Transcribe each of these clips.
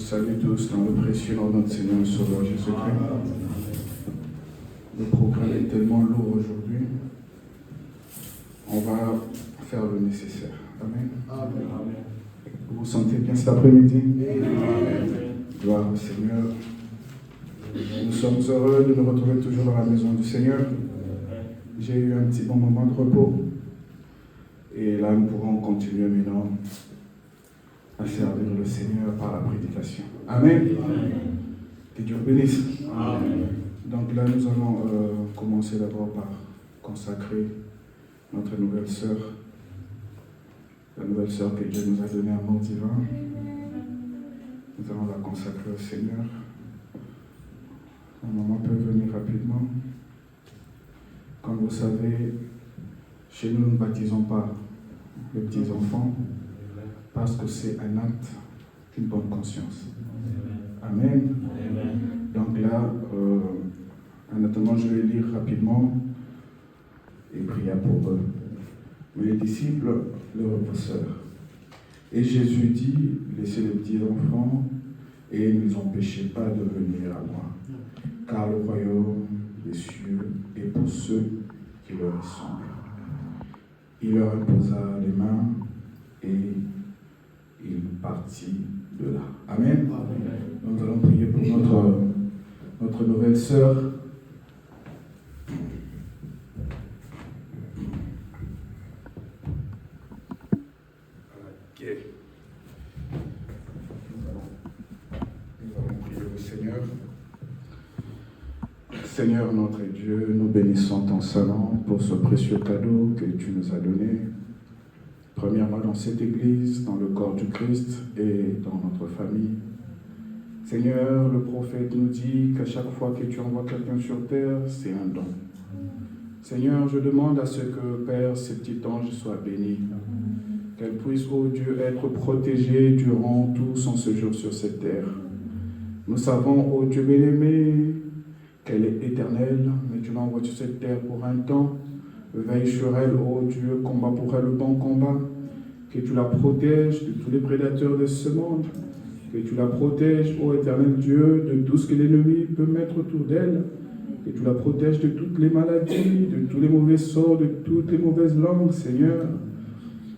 salue tous dans le précieux nom de notre Seigneur et Sauveur Jésus-Christ. Le programme est tellement lourd aujourd'hui. On va faire le nécessaire. Amen. Amen. Vous vous sentez bien cet après-midi? Amen. Gloire au Seigneur. Nous sommes heureux de nous retrouver toujours dans la maison du Seigneur. J'ai eu un petit bon moment de repos. Et là, nous pourrons continuer maintenant à servir le Seigneur par la prédication. Amen. Amen. Que Dieu bénisse. Amen. Donc là, nous allons commencer d'abord par consacrer notre nouvelle sœur. La nouvelle sœur que Dieu nous a donnée à mort divin. Nous allons la consacrer au Seigneur. Un moment peut venir rapidement. Comme vous savez, chez nous, nous ne baptisons pas les petits enfants parce que c'est un acte d'une bonne conscience. Amen. Amen. Donc là, honnêtement, je vais lire rapidement et prier pour eux. Mais les disciples le repoussèrent. Et Jésus dit, laissez les petits enfants et ne les empêchez pas de venir à moi. Car le royaume des cieux est pour ceux qui leur ressemblent. Il leur imposa les mains et il partit de là. Amen. Amen. Nous allons prier pour notre nouvelle sœur. Okay. Nous allons prier au Seigneur. Seigneur notre Dieu, nous bénissons ton Saint-Nom pour ce précieux cadeau que tu nous as donné. Premièrement dans cette église, dans le corps du Christ et dans notre famille. Seigneur, le prophète nous dit qu'à chaque fois que tu envoies quelqu'un sur terre, c'est un don. Seigneur, je demande à ce que, Père, ces petits anges soient bénis. Qu'elles puissent, ô Dieu, être protégées durant tout son séjour sur cette terre. Nous savons, ô Dieu bien-aimé, qu'elle est éternelle, mais tu l'envoies sur cette terre pour un temps. Veille sur elle, ô Dieu, combat pour elle le bon combat. Que tu la protèges de tous les prédateurs de ce monde. Que tu la protèges, ô éternel Dieu, de tout ce que l'ennemi peut mettre autour d'elle. Que tu la protèges de toutes les maladies, de tous les mauvais sorts, de toutes les mauvaises langues, Seigneur.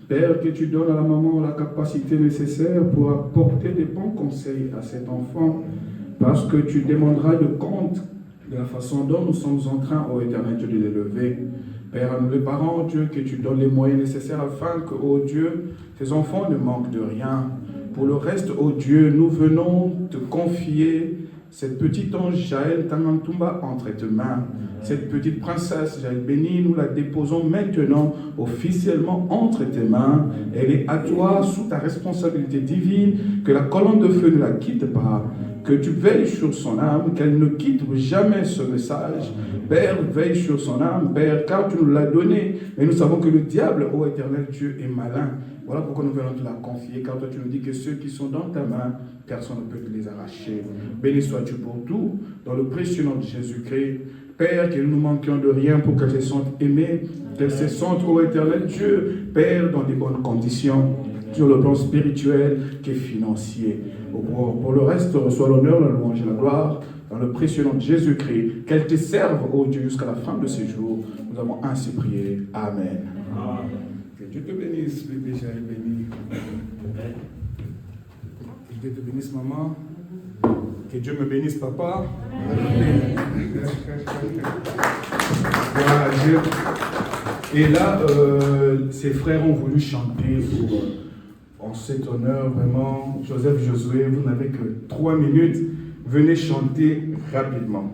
Père, que tu donnes à la maman la capacité nécessaire pour apporter des bons conseils à cet enfant. Parce que tu demanderas de compte de la façon dont nous sommes en train, ô éternel Dieu, de l'élever. Père, à nous les parents, Dieu, que tu donnes les moyens nécessaires afin que, ô Dieu, tes enfants ne manquent de rien. Pour le reste, ô Dieu, nous venons te confier cette petite ange Jaël Tamantumba entre tes mains. Cette petite princesse Jaël bénie, nous la déposons maintenant officiellement entre tes mains. Elle est à toi, sous ta responsabilité divine, que la colonne de feu ne la quitte pas. Que tu veilles sur son âme, qu'elle ne quitte jamais ce message. Père, veille sur son âme, Père, car tu nous l'as donné. Mais nous savons que le diable, ô éternel Dieu, est malin. Voilà pourquoi nous venons te la confier, car toi tu nous dis que ceux qui sont dans ta main, personne ne peut te les arracher. Béni sois-tu pour tout, dans le précieux nom de Jésus-Christ. Père, que nous ne manquions de rien pour qu'elles se sentent aimées, qu'elles se sentent, ô éternel Dieu, Père, dans des bonnes conditions, sur le plan spirituel que financier. Pour le reste, reçois l'honneur, la louange et la gloire, dans le précieux nom de Jésus-Christ. Qu'elle te serve, ô Dieu, jusqu'à la fin de ces jours. Nous avons ainsi prié. Amen. Amen. Que Dieu te bénisse, bébé Jaël béni. Que Dieu te bénisse, maman. Que Dieu me bénisse, papa. Amen. Voilà, Dieu. Et là, ses frères ont voulu chanter en cet honneur, vraiment. Joseph, Josué, vous n'avez que 3 minutes. Venez chanter rapidement.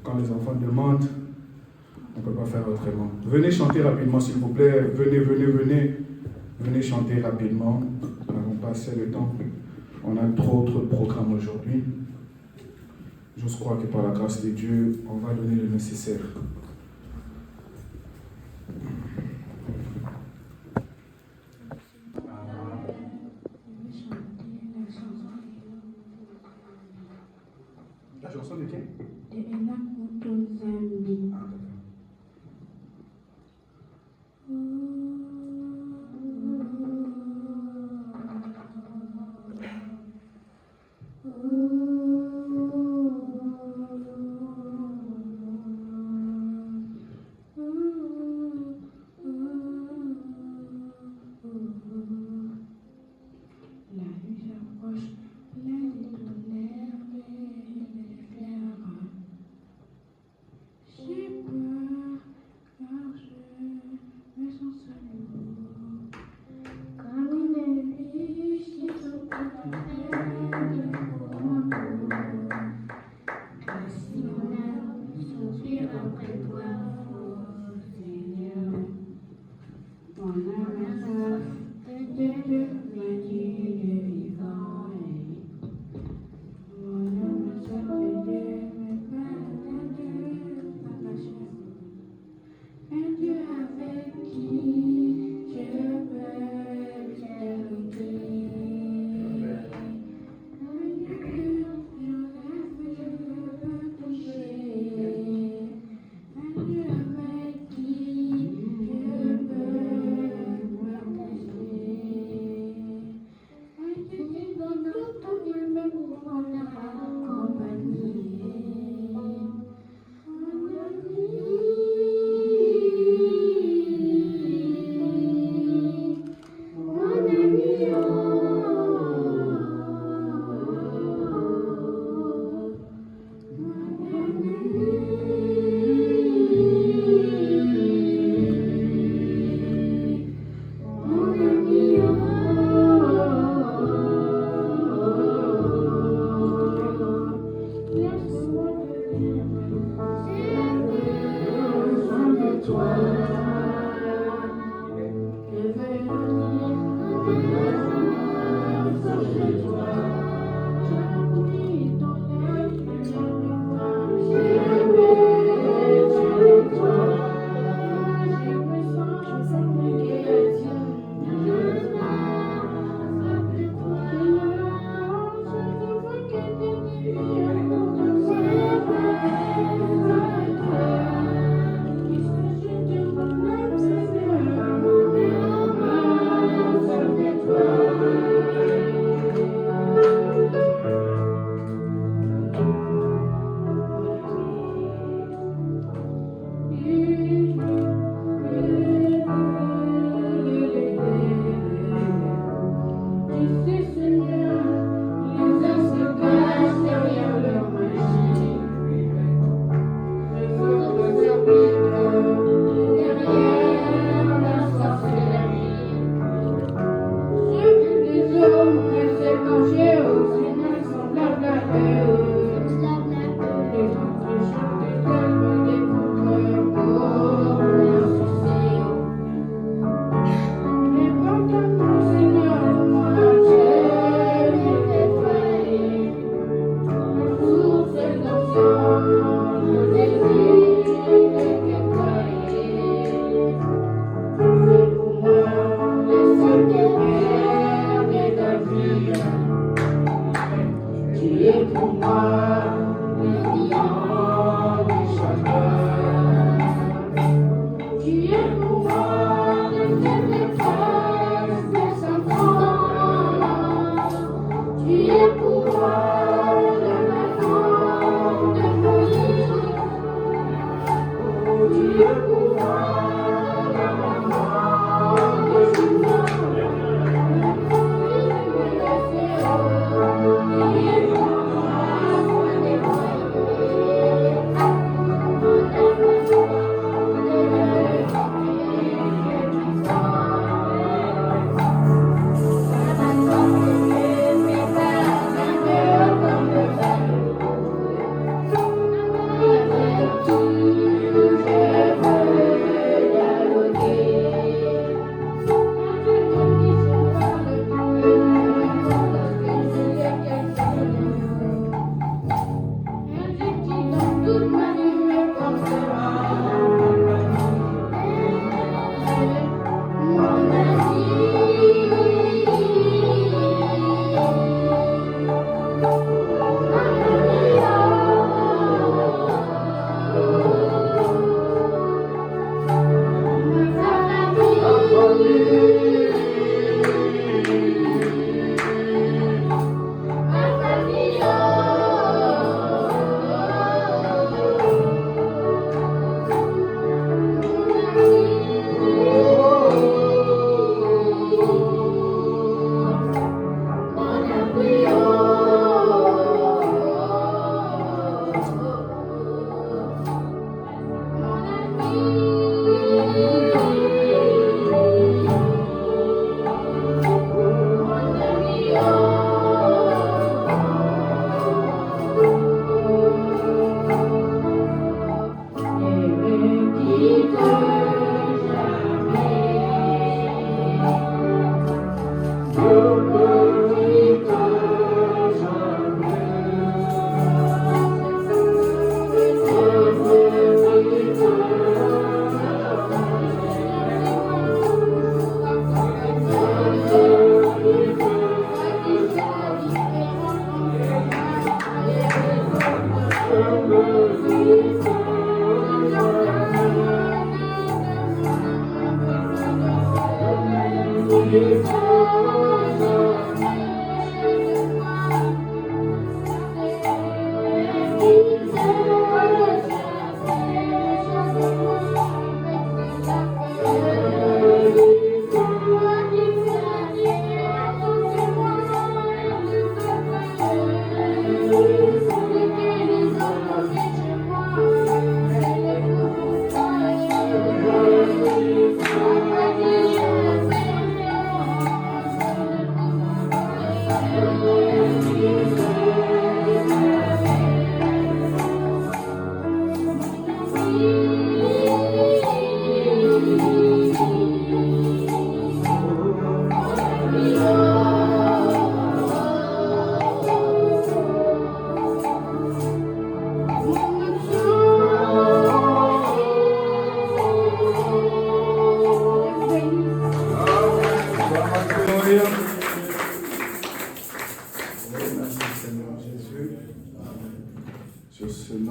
Quand les enfants demandent, on ne peut pas faire autrement. Venez chanter rapidement, s'il vous plaît. Venez. Venez chanter rapidement. Nous n'avons pas assez de temps. On a trop de programmes aujourd'hui. J'ose croire que par la grâce de Dieu, on va donner le nécessaire. La chanson de qui?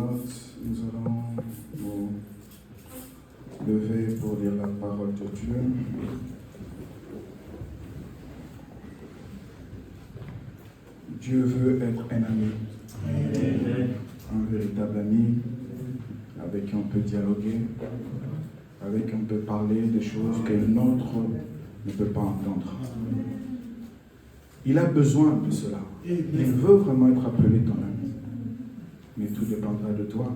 notes, nous allons nous lever pour lire la parole de Dieu. Dieu veut être un ami, un véritable ami, avec qui on peut dialoguer, avec qui on peut parler des choses que l'autre ne peut pas entendre. Il a besoin de cela. Il veut vraiment être appelé ton ami. Mais tout dépendra de toi.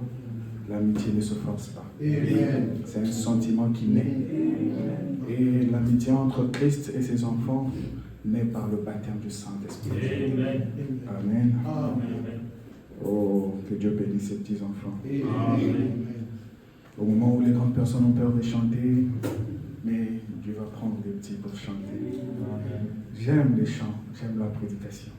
L'amitié ne se force pas. C'est un sentiment qui naît. Et l'amitié entre Christ et ses enfants naît par le baptême du Saint-Esprit. Amen. Oh, que Dieu bénisse ses petits-enfants. Au moment où les grandes personnes ont peur de chanter, mais Dieu va prendre les petits pour chanter. J'aime les chants, j'aime la prédication.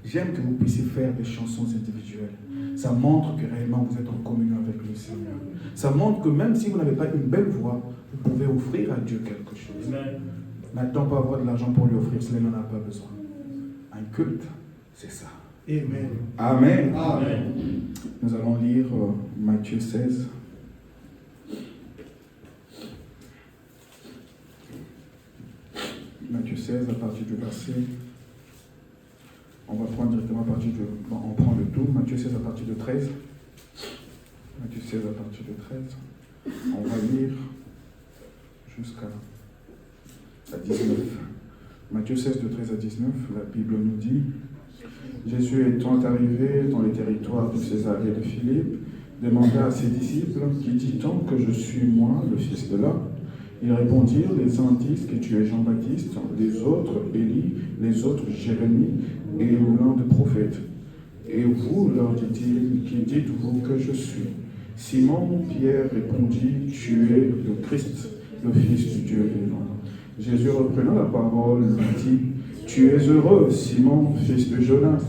J'aime que vous puissiez faire des chansons individuelles. Ça montre que réellement vous êtes en communion avec le Seigneur. Ça montre que même si vous n'avez pas une belle voix, vous pouvez offrir à Dieu quelque chose. N'attends pas avoir de l'argent pour lui offrir, cela n'en a pas besoin. Un culte, c'est ça. Amen. Amen. Amen. Nous allons lire Matthieu 16. Matthieu 16 à partir du verset. On va prendre directement à partir de. Bon, on prend le tout. Matthieu 16 à partir de 13. Matthieu 16 à partir de 13. On va lire jusqu'à 19. Matthieu 16 de 13 à 19, la Bible nous dit: Jésus étant arrivé dans les territoires de Césarée de Philippe, demanda à ses disciples: Qui dit-on que je suis moi, le Fils de l'homme? Ils répondirent: Les uns disent que tu es Jean-Baptiste, les autres Élie, les autres Jérémie et l'un des prophètes. Et vous, leur dit-il, qui dites-vous que je suis? Simon Pierre répondit: Tu es le Christ, le Fils du Dieu vivant. Jésus reprenant la parole lui dit: Tu es heureux, Simon, fils de Jonas,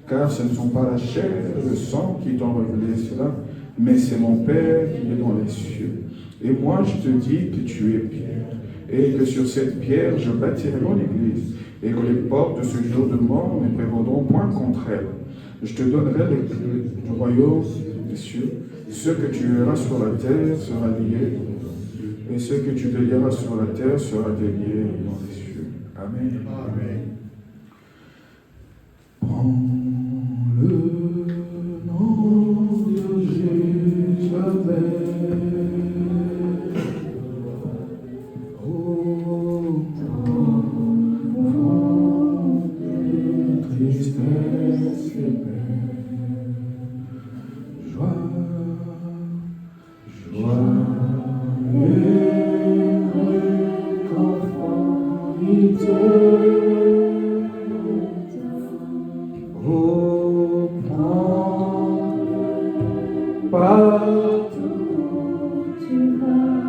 car ce ne sont pas la chair et le sang qui t'ont révélé cela, mais c'est mon Père qui est dans les cieux. Et moi je te dis que tu es Pierre, et que sur cette pierre je bâtirai mon église, et que les portes de ce jour de mort ne prévaudront point contre elle. Je te donnerai les clés du royaume des cieux. Ce que tu liras sur la terre sera lié, et ce que tu délieras sur la terre sera délié dans les cieux. Amen. Amen. Prends le nom de Jésus avec. Oh, enfant de tristesse et peine, joie, joie, heureux qu'enfant il oh, prends partout où tu vas.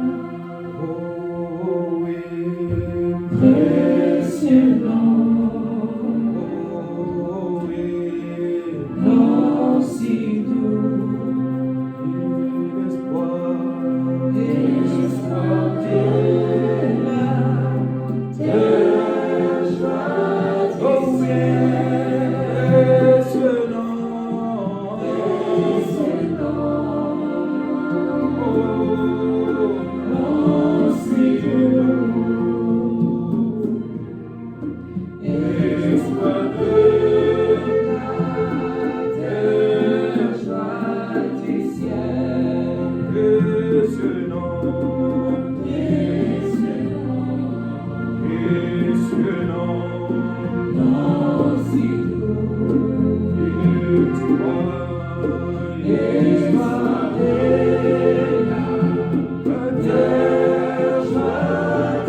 Oh oui, précieux nom. Oh oui, nom si doux. L'espoir de l'âme, de joie du ciel. Précieux nom. Précieux nom. Oh, nom si doux. Espoir de l'âme, de joie du ciel. Précieux nom. Précieux nom. Précieux nom. Nom si doux. Espoir de l'âme, de joie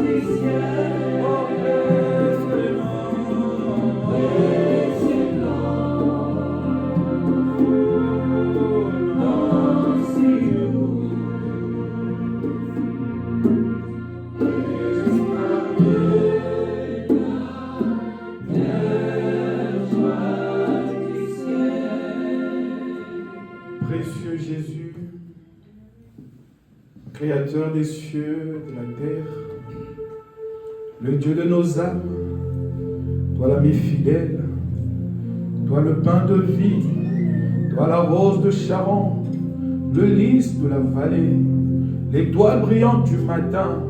du ciel. Oh, précieux nom. Précieux nom. Nom si doux. Espoir de l'âme, de joie du ciel. Précieux Jésus, Créateur des cieux et de la terre, le Dieu de nos âmes, toi l'ami fidèle, toi le pain de vie, toi la rose de Sharon, le lys de la vallée, l'étoile brillante du matin,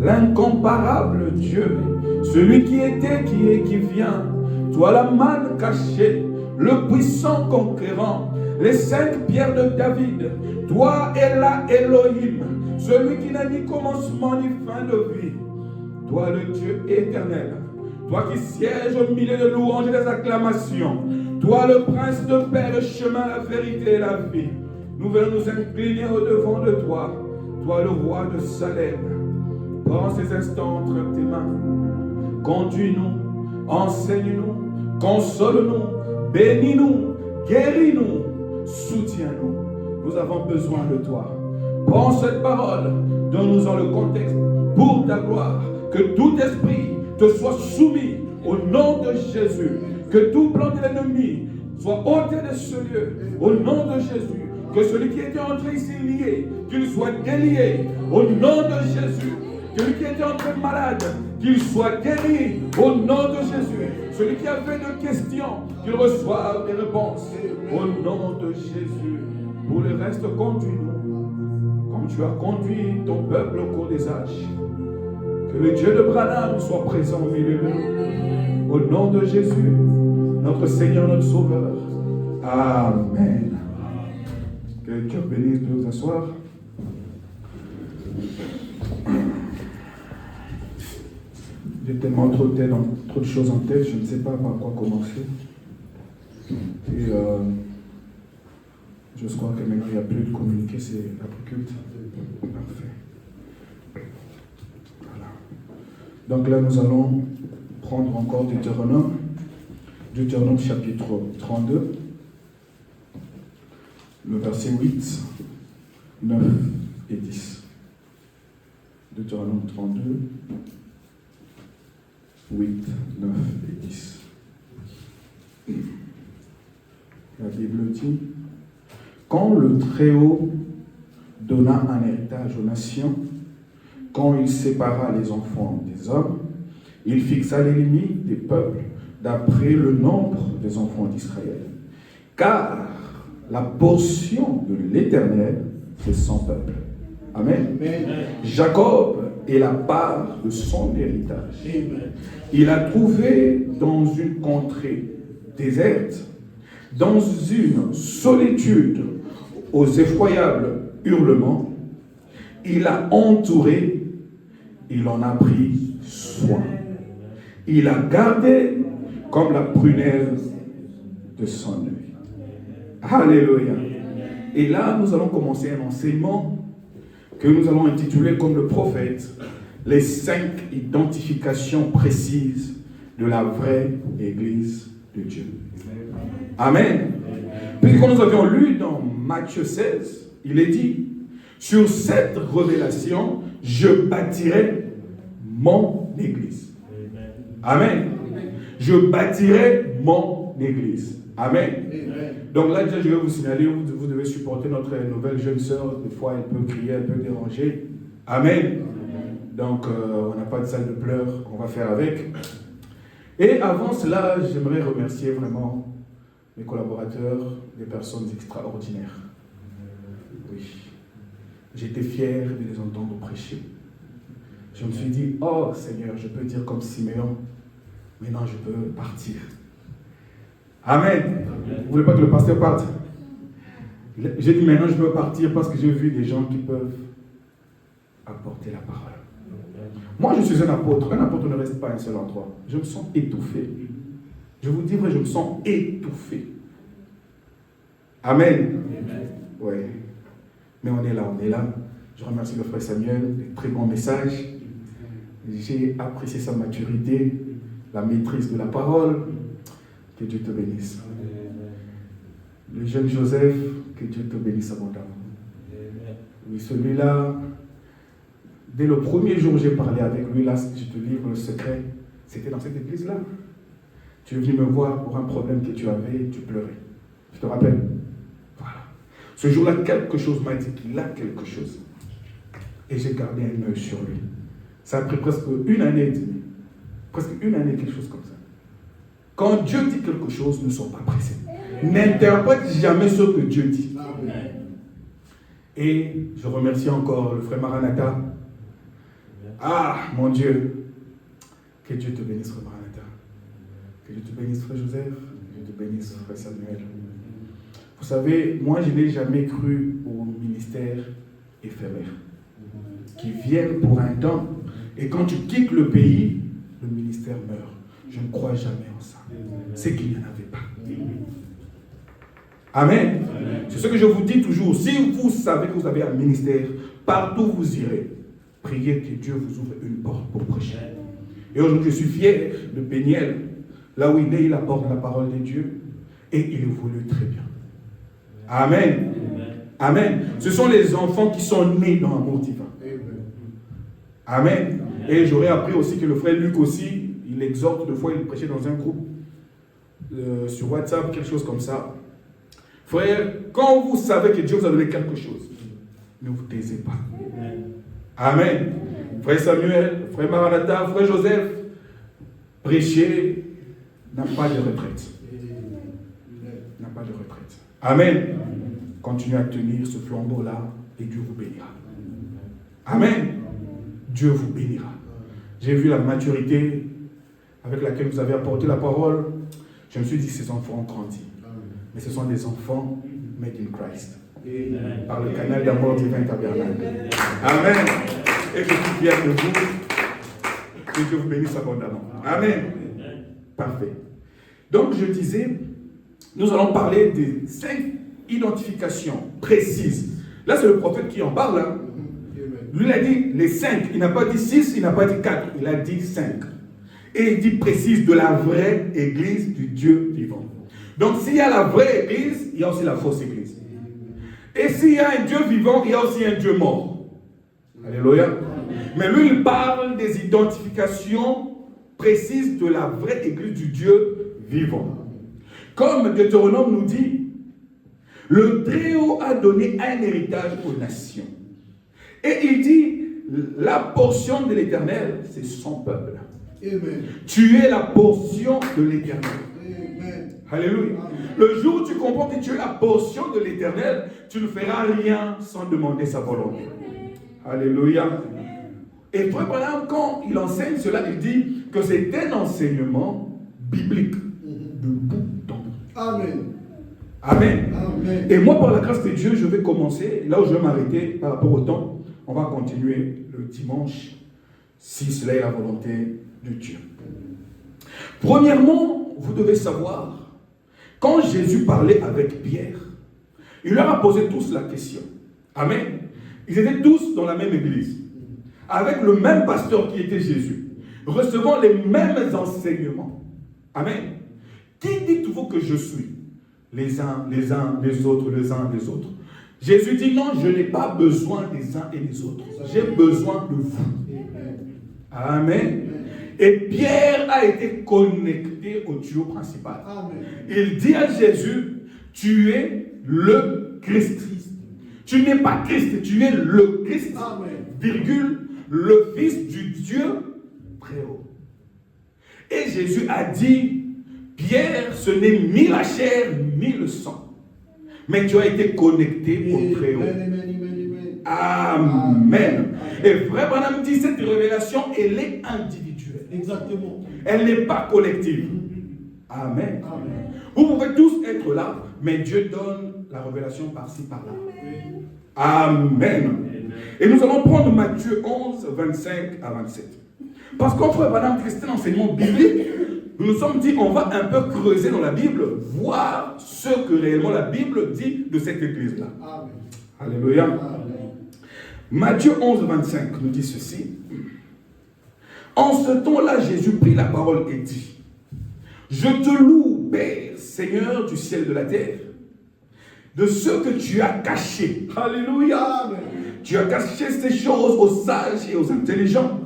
l'incomparable Dieu, celui qui était, qui est, qui vient, toi la manne cachée, le puissant conquérant, les 5 pierres de David, toi est là Elohim, celui qui n'a ni commencement ni fin de vie, toi le Dieu éternel, toi qui sièges au milieu de louanges et des acclamations, toi le prince de paix, le chemin, la vérité et la vie. Nous venons nous incliner au-devant de toi, toi le roi de Salem. Prends ces instants entre tes mains. Conduis-nous, enseigne-nous, console-nous, bénis-nous, guéris-nous, soutiens-nous. Nous avons besoin de toi. Prends cette parole, donne-nous en le contexte pour ta gloire. Que tout esprit te soit soumis au nom de Jésus. Que tout plan de l'ennemi soit ôté de ce lieu au nom de Jésus. Que celui qui était entré ici lié, qu'il soit délié au nom de Jésus. Que celui qui était entré malade, qu'il soit guéri au nom de Jésus. Celui qui a fait de questions, qu'il reçoive des réponses au nom de Jésus. Pour le reste, conduis-nous comme tu as conduit ton peuple au cours des âges. Que le Dieu de Branham soit présent au milieu de nous. Au nom de Jésus, notre Seigneur, notre Sauveur. Amen. Que Dieu bénisse de vous asseoir. J'ai tellement trop de choses en tête, je ne sais pas par quoi commencer. Et je crois que maintenant il n'y a plus de communiquer, c'est l'après-culte. Parfait. Voilà. Donc là, nous allons prendre encore Deutéronome chapitre 32, le verset 8, 9 et 10. Deutéronome 32, 8, 9 et 10. La Bible dit: quand le Très-Haut donna un héritage aux nations, quand il sépara les enfants des hommes, il fixa les limites des peuples d'après le nombre des enfants d'Israël. Car la portion de l'Éternel, c'est son peuple. Amen. Amen. Jacob est la part de son héritage. Amen. Il a trouvé dans une contrée déserte, dans une solitude aux effroyables hurlements, il a entouré, il en a pris soin. Il a gardé comme la prunelle de son œil. Alléluia. Et là, nous allons commencer un enseignement que nous allons intituler comme le prophète, les 5 identifications précises de la vraie Église de Dieu. Amen. Puis quand nous avions lu dans Matthieu 16, il est dit: sur cette révélation, je bâtirai mon Église. Amen. Je bâtirai mon Église. Amen. Donc là, déjà, je vais vous signaler, vous devez supporter notre nouvelle jeune sœur. Des fois, elle peut crier, elle peut déranger. Amen. Donc, on n'a pas de salle de pleurs, on va faire avec. Et avant cela, j'aimerais remercier vraiment mes collaborateurs, des personnes extraordinaires. Oui. J'étais fier de les entendre prêcher. Je me suis dit: oh Seigneur, je peux dire comme Siméon, maintenant je peux partir. Amen. Vous ne voulez pas que le pasteur parte? J'ai dit: maintenant je peux partir parce que j'ai vu des gens qui peuvent apporter la parole. Moi je suis un apôtre. Un apôtre ne reste pas à un seul endroit. Je me sens étouffé. Je vous dis vrai, je me sens étouffé. Amen. Oui. Mais on est là. Je remercie le frère Samuel, des très bons messages. J'ai apprécié sa maturité, la maîtrise de la parole. Que Dieu te bénisse. Le jeune Joseph, que Dieu te bénisse abondamment. Oui, celui-là, dès le premier jour où j'ai parlé avec lui, là, je te livre le secret, c'était dans cette église-là. Tu es venu me voir pour un problème que tu avais, tu pleurais. Je te rappelle. Voilà. Ce jour-là, quelque chose m'a dit qu'il a quelque chose. Et j'ai gardé un œil sur lui. Ça a pris presque une année et demie. Presque une année, quelque chose comme ça. Quand Dieu dit quelque chose, ne sois pas pressé. N'interprète jamais ce que Dieu dit. Et je remercie encore le frère Maranatha. Ah, mon Dieu. Que Dieu te bénisse, frère Maranatha. Que Dieu te bénisse, frère Joseph. Que Dieu te bénisse, frère Samuel. Vous savez, moi, je n'ai jamais cru au ministère éphémère. Qui viennent pour un temps. Et quand tu quittes le pays, le ministère meurt. Je ne crois jamais en ça. C'est qu'il n'y en avait pas. Amen. C'est ce que je vous dis toujours. Si vous savez que vous avez un ministère, partout où vous irez, priez que Dieu vous ouvre une porte pour prêcher. Et aujourd'hui, je suis fier de Péniel. Là où il est, il apporte la parole de Dieu. Et il évolue très bien. Amen. Amen. Ce sont les enfants qui sont nés dans l'amour divin. Amen. Et j'aurais appris aussi que le frère Luc aussi, il exhorte, deux fois il prêchait dans un groupe sur WhatsApp, quelque chose comme ça. Frère, quand vous savez que Dieu vous a donné quelque chose, ne vous taisez pas. Amen. Frère Samuel, frère Maranatha, frère Joseph, prêcher n'a pas de retraite. N'a pas de retraite. Amen. Continuez à tenir ce flambeau-là et Dieu vous bénira. Amen. Dieu vous bénira. J'ai vu la maturité avec laquelle vous avez apporté la parole. Je me suis dit, ces enfants ont grandi. Mais ce sont des enfants made in Christ. Par le canal d'amour divin tabernacle. Amen. Et je suis fier de vous. Que Dieu vous bénisse abondamment. Amen. Parfait. Donc je disais, nous allons parler des 5 identifications précises. Là, c'est le prophète qui en parle. Hein. Lui, il a dit les 5. Il n'a pas dit 6, il n'a pas dit 4. Il a dit 5. Et il dit précise de la vraie église du Dieu vivant. Donc, s'il y a la vraie église, il y a aussi la fausse église. Et s'il y a un Dieu vivant, il y a aussi un Dieu mort. Alléluia. Mais lui, il parle des identifications précises de la vraie église du Dieu vivant. Comme Deutéronome nous dit, le Très-Haut a donné un héritage aux nations. Et il dit, la portion de l'Éternel, c'est son peuple. Amen. Tu es la portion de l'Éternel. Amen. Alléluia. Amen. Le jour où tu comprends que tu es la portion de l'Éternel, tu ne feras rien sans demander sa volonté. Alléluia. Et Frère Branham, quand il enseigne cela, il dit que c'est un enseignement biblique de bout en bout. Amen. Amen. Amen. Et moi, par la grâce de Dieu, je vais commencer, là où je vais m'arrêter par rapport au temps. On va continuer le dimanche, si cela est la volonté de Dieu. Premièrement, vous devez savoir, quand Jésus parlait avec Pierre, il leur a posé tous la question. Amen. Ils étaient tous dans la même église, avec le même pasteur qui était Jésus, recevant les mêmes enseignements. Amen. Qui dites-vous que je suis? Les uns, les autres, les uns, les autres. Jésus dit non, je n'ai pas besoin des uns et des autres. J'ai besoin de vous. Amen. Et Pierre a été connecté au duo principal. Amen. Il dit à Jésus, tu es le Christ. Tu n'es pas Christ, tu es le Christ. Amen. Virgule, le Fils du Dieu très haut. Et Jésus a dit, Pierre, ce n'est ni la chair ni le sang, mais tu as été connecté au très haut. Amen. Et Frère Branham dit, cette révélation, elle est individuelle. Exactement. Elle n'est pas collective. Amen. Amen. Vous pouvez tous être là, mais Dieu donne la révélation par-ci, par-là. Amen. Amen. Et nous allons prendre Matthieu 11, 25 à 27. Parce qu'en Frère Branham, c'est un enseignement biblique. Nous nous sommes dit, on va un peu creuser dans la Bible, voir ce que réellement la Bible dit de cette église-là. Amen. Alléluia. Amen. Matthieu 11, 25 nous dit ceci. En ce temps-là, Jésus prit la parole et dit, je te loue, Père, Seigneur du ciel et de la terre, de ce que tu as caché. Alléluia. Amen. Tu as caché ces choses aux sages et aux intelligents,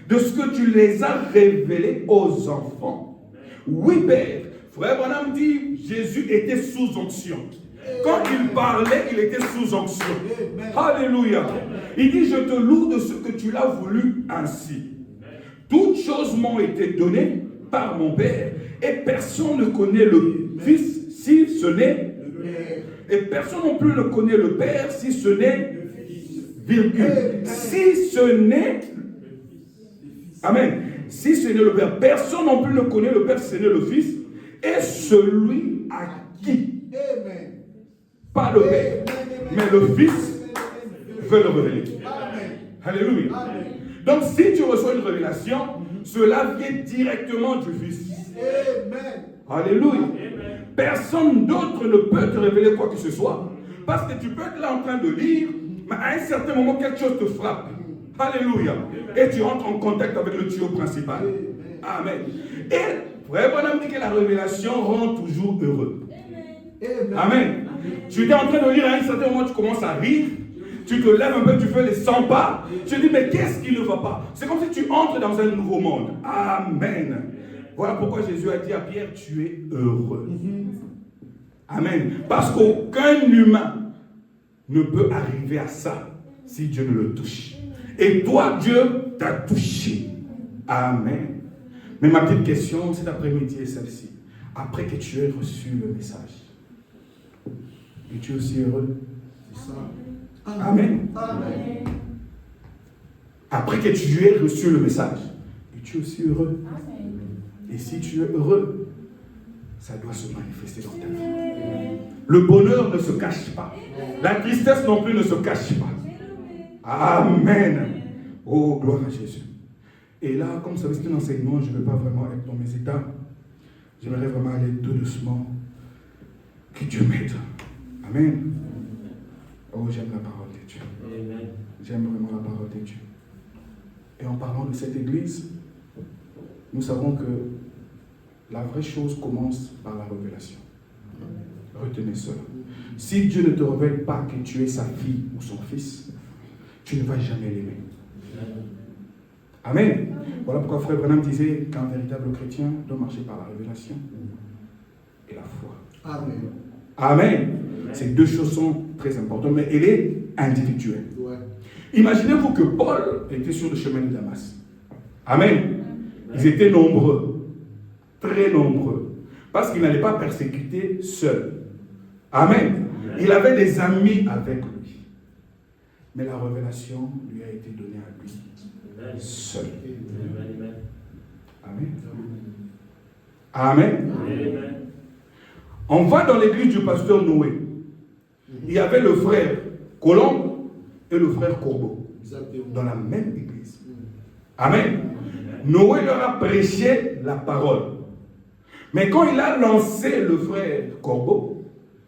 de ce que tu les as révélées aux enfants. Oui, Père. Frère Branham dit, Jésus était sous onction. Quand il parlait, il était sous onction. Alléluia. Il dit, je te loue de ce que tu l'as voulu ainsi. Toutes choses m'ont été données par mon Père, et personne ne connaît le Fils si ce n'est le Père. Et personne non plus ne connaît le Père si ce n'est le virgule. Si ce n'est... Amen. Si ce n'est le Père, personne non plus ne connaît le Père, si ce n'est le Fils, et celui à qui, pas le Père, mais le Fils veut le révéler. Alléluia. Donc si tu reçois une révélation, cela vient directement du Fils. Alléluia. Personne d'autre ne peut te révéler quoi que ce soit, parce que tu peux être là en train de lire, mais à un certain moment, quelque chose te frappe. Alléluia. Et tu entres en contact avec le tuyau principal. Amen. Et frère Branham dit que la révélation rend toujours heureux. Amen. Tu es en train de lire, à un certain moment, tu commences à rire. Tu te lèves un peu, tu fais les 100 pas. Tu te dis, mais qu'est-ce qui ne va pas? C'est comme si tu entres dans un nouveau monde. Amen. Voilà pourquoi Jésus a dit à Pierre, tu es heureux. Amen. Parce qu'aucun humain ne peut arriver à ça si Dieu ne le touche. Et toi, Dieu t'a touché. Amen. Mais ma petite question cet après-midi est celle-ci. Après que tu aies reçu le message, es-tu aussi heureux? C'est ça. Amen. Amen. Après que tu aies reçu le message, es-tu aussi heureux? Amen. Et si tu es heureux, ça doit se manifester dans ta vie. Le bonheur ne se cache pas. La tristesse non plus ne se cache pas. Amen. Oh, gloire à Jésus. Et là, comme ça c'est un enseignement, je ne veux pas vraiment être dans mes états. J'aimerais vraiment aller tout doucement. Que Dieu m'aide. Amen. Oh, j'aime la parole de Dieu. J'aime vraiment la parole de Dieu. Et en parlant de cette église, nous savons que la vraie chose commence par la révélation. Retenez cela. Si Dieu ne te révèle pas que tu es sa fille ou son fils, tu ne vas jamais l'aimer. Amen. Voilà pourquoi frère Branham disait qu'un véritable chrétien doit marcher par la révélation et la foi. Amen. Amen. Ces deux choses sont très importantes, mais elle est individuelle. Ouais. Imaginez-vous que Paul était sur le chemin de Damas. Amen. Ils étaient nombreux, très nombreux, parce qu'il n'allait pas persécuter seul. Amen. Il avait des amis avec lui. Mais la révélation lui a été donnée à lui seul. Amen. Amen. Amen. On va dans l'église du pasteur Noé. Il y avait le frère Colombe et le frère Corbeau dans la même église. Amen. Noé leur a prêché la parole. Mais quand il a lancé le frère Corbeau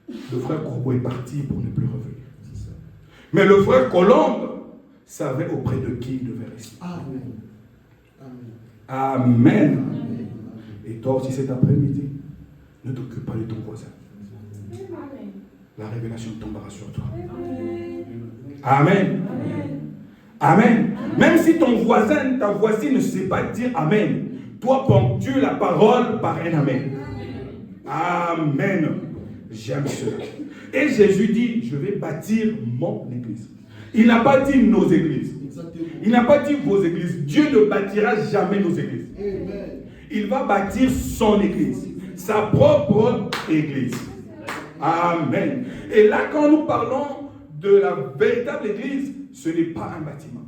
est parti pour ne plus revenir. Mais le frère Colombe savait auprès de qui il devait rester. Amen. Amen. Amen. Amen. Et toi aussi cet après-midi, ne t'occupe pas de ton voisin. Amen. La révélation tombera sur toi. Amen. Amen. Amen. Même si ton voisin, ta voisine ne sait pas dire Amen, toi ponctue la parole par un Amen. Amen. J'aime cela. Et Jésus dit, je vais bâtir mon église. Il n'a pas dit nos églises. Il n'a pas dit vos églises. Dieu ne bâtira jamais nos églises. Il va bâtir son église. Sa propre église. Amen. Et là, quand nous parlons de la véritable église, ce n'est pas un bâtiment.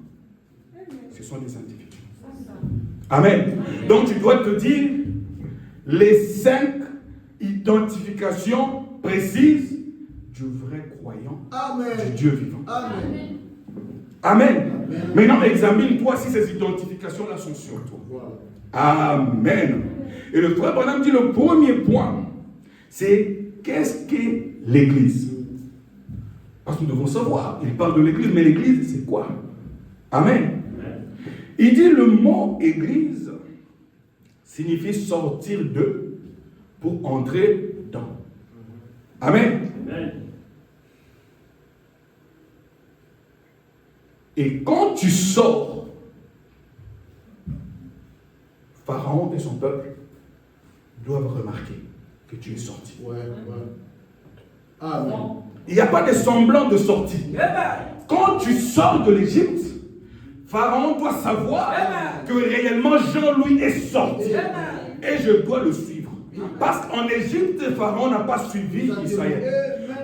Ce sont des individus. Amen. Donc tu dois te dire les 5 identifications précises du vrai croyant, du Dieu vivant. Amen. Amen. Maintenant, examine-toi si ces identifications-là sont sur toi. Amen. Et le frère Branham dit le premier point, c'est qu'est-ce qu'est l'église? Parce que nous devons savoir, il parle de l'église, mais l'église, c'est quoi? Amen. Il dit le mot église signifie sortir de pour entrer dans. Amen. Amen. Et quand tu sors, Pharaon et son peuple doivent remarquer que tu es sorti. Ouais. Amen. Il n'y a pas de semblant de sortie. Quand tu sors de l'Égypte, Pharaon doit savoir que réellement Jean-Louis est sorti. Et je dois le suivre. Parce qu'en Égypte, Pharaon n'a pas suivi Israël.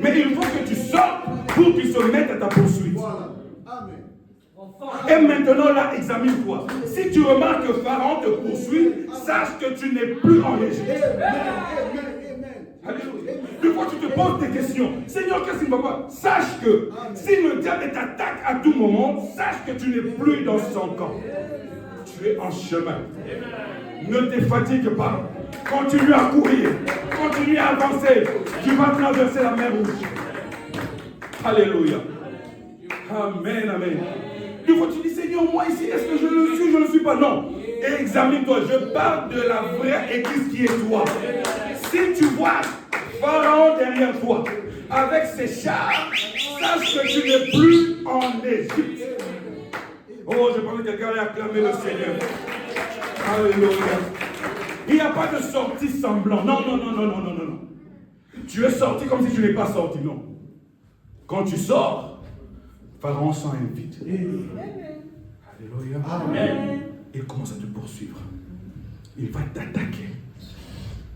Mais il faut que tu sortes pour qu'il se mette à ta poursuite. Amen. Et maintenant, là, examine-toi. Si tu remarques que Pharaon te poursuit, sache que tu n'es plus en Égypte. Alléluia. Des fois, tu te poses des questions. Seigneur, qu'est-ce qui ne va pas? Sache que si le diable t'attaque à tout moment, sache que tu n'es plus dans son camp. Tu es en chemin. Ne te fatigue pas. Continue à courir. Continue à avancer. Tu vas traverser la mer Rouge. Alléluia. Amen, amen. Des fois, tu dis, Seigneur, moi ici, est-ce que je le suis? Je ne le suis pas. Non. Examine-toi. Je parle de la vraie église qui est toi. Si tu vois Pharaon derrière toi, avec ses chars, sache que tu n'es plus en Égypte. Oh, je pense que quelqu'un allait acclamer le Seigneur. Alléluia. Il n'y a pas de sortie semblant. Non. Tu es sorti comme si tu n'es pas sorti. Non. Quand tu sors, Pharaon s'en invite. Alléluia. Amen. Il commence à te poursuivre. Il va t'attaquer.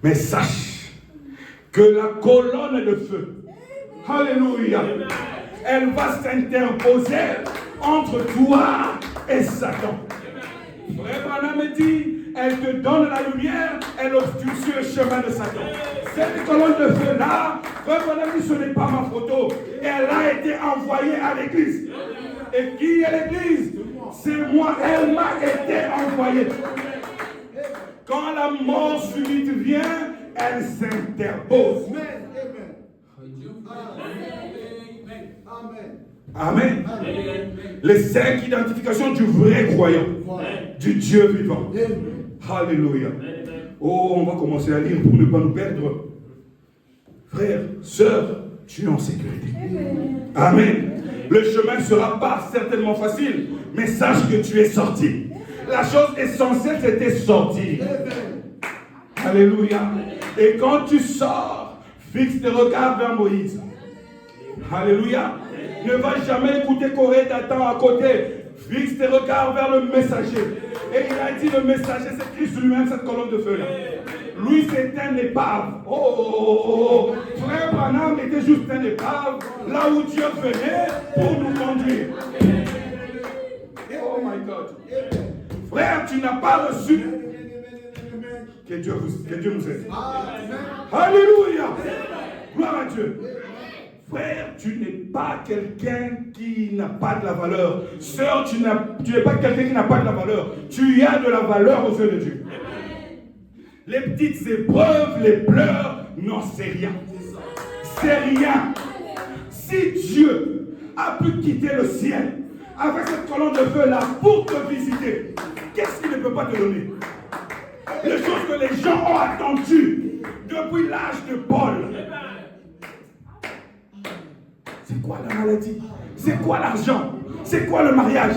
Mais sache que la colonne de feu, alléluia, elle va s'interposer entre toi et Satan. Frère Branham dit, elle te donne la lumière, elle obstrue le chemin de Satan. Cette colonne de feu-là, Frère Branham dit, ce n'est pas ma photo. Elle a été envoyée à l'église. Et qui est l'église? C'est moi, elle m'a été envoyée. Quand la mort subite vient, elle s'interpose. Amen. Les 5 identifications du vrai croyant, du Dieu vivant. Alléluia. Oh, on va commencer à lire pour ne pas nous perdre. Frère, sœur, tu es en sécurité. Amen. Le chemin ne sera pas certainement facile, mais sache que tu es sorti. La chose essentielle, c'était sortir. Alléluia. Et quand tu sors, fixe tes regards vers Moïse. Alléluia. Ne va jamais écouter Corée d'attendre à côté. Fixe tes regards vers le messager. Et il a dit, le messager, c'est Christ lui-même, cette colonne de feu-là. Lui, c'est un épave. Oh. Frère Branham était juste un épave, là où Dieu venait pour nous conduire. Oh my God. Frère, tu n'as pas reçu. Que Dieu nous aide. Alléluia. Gloire à Dieu. Frère, tu n'es pas quelqu'un qui n'a pas de la valeur. Sœur, tu n'es pas quelqu'un qui n'a pas de la valeur. Tu as de la valeur aux yeux de Dieu. Les petites épreuves, les pleurs, non, c'est rien. C'est rien. Si Dieu a pu quitter le ciel avec cette colonne de feu là pour te visiter, qu'est-ce qu'il ne peut pas te donner? Les choses que les gens ont attendues depuis l'âge de Paul. C'est quoi la maladie? C'est quoi l'argent? C'est quoi le mariage?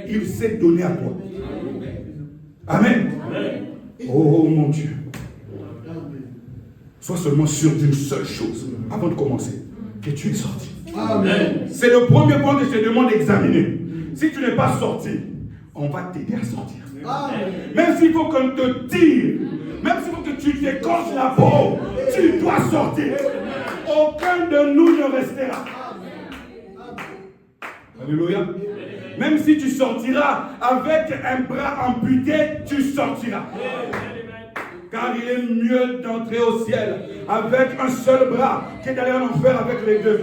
Il s'est donné à toi. Amen. Oh mon Dieu. Sois seulement sûr d'une seule chose avant de commencer, que tu es sorti. Amen. C'est le premier point que je te demande d'examiner. Si tu n'es pas sorti, on va t'aider à sortir. Amen. Même s'il faut qu'on te tire, même s'il faut que tu t'écorches la peau, tu dois sortir. Aucun de nous ne restera. Alléluia. Même si tu sortiras avec un bras amputé, tu sortiras. Car il est mieux d'entrer au ciel avec un seul bras que d'aller en enfer avec les deux.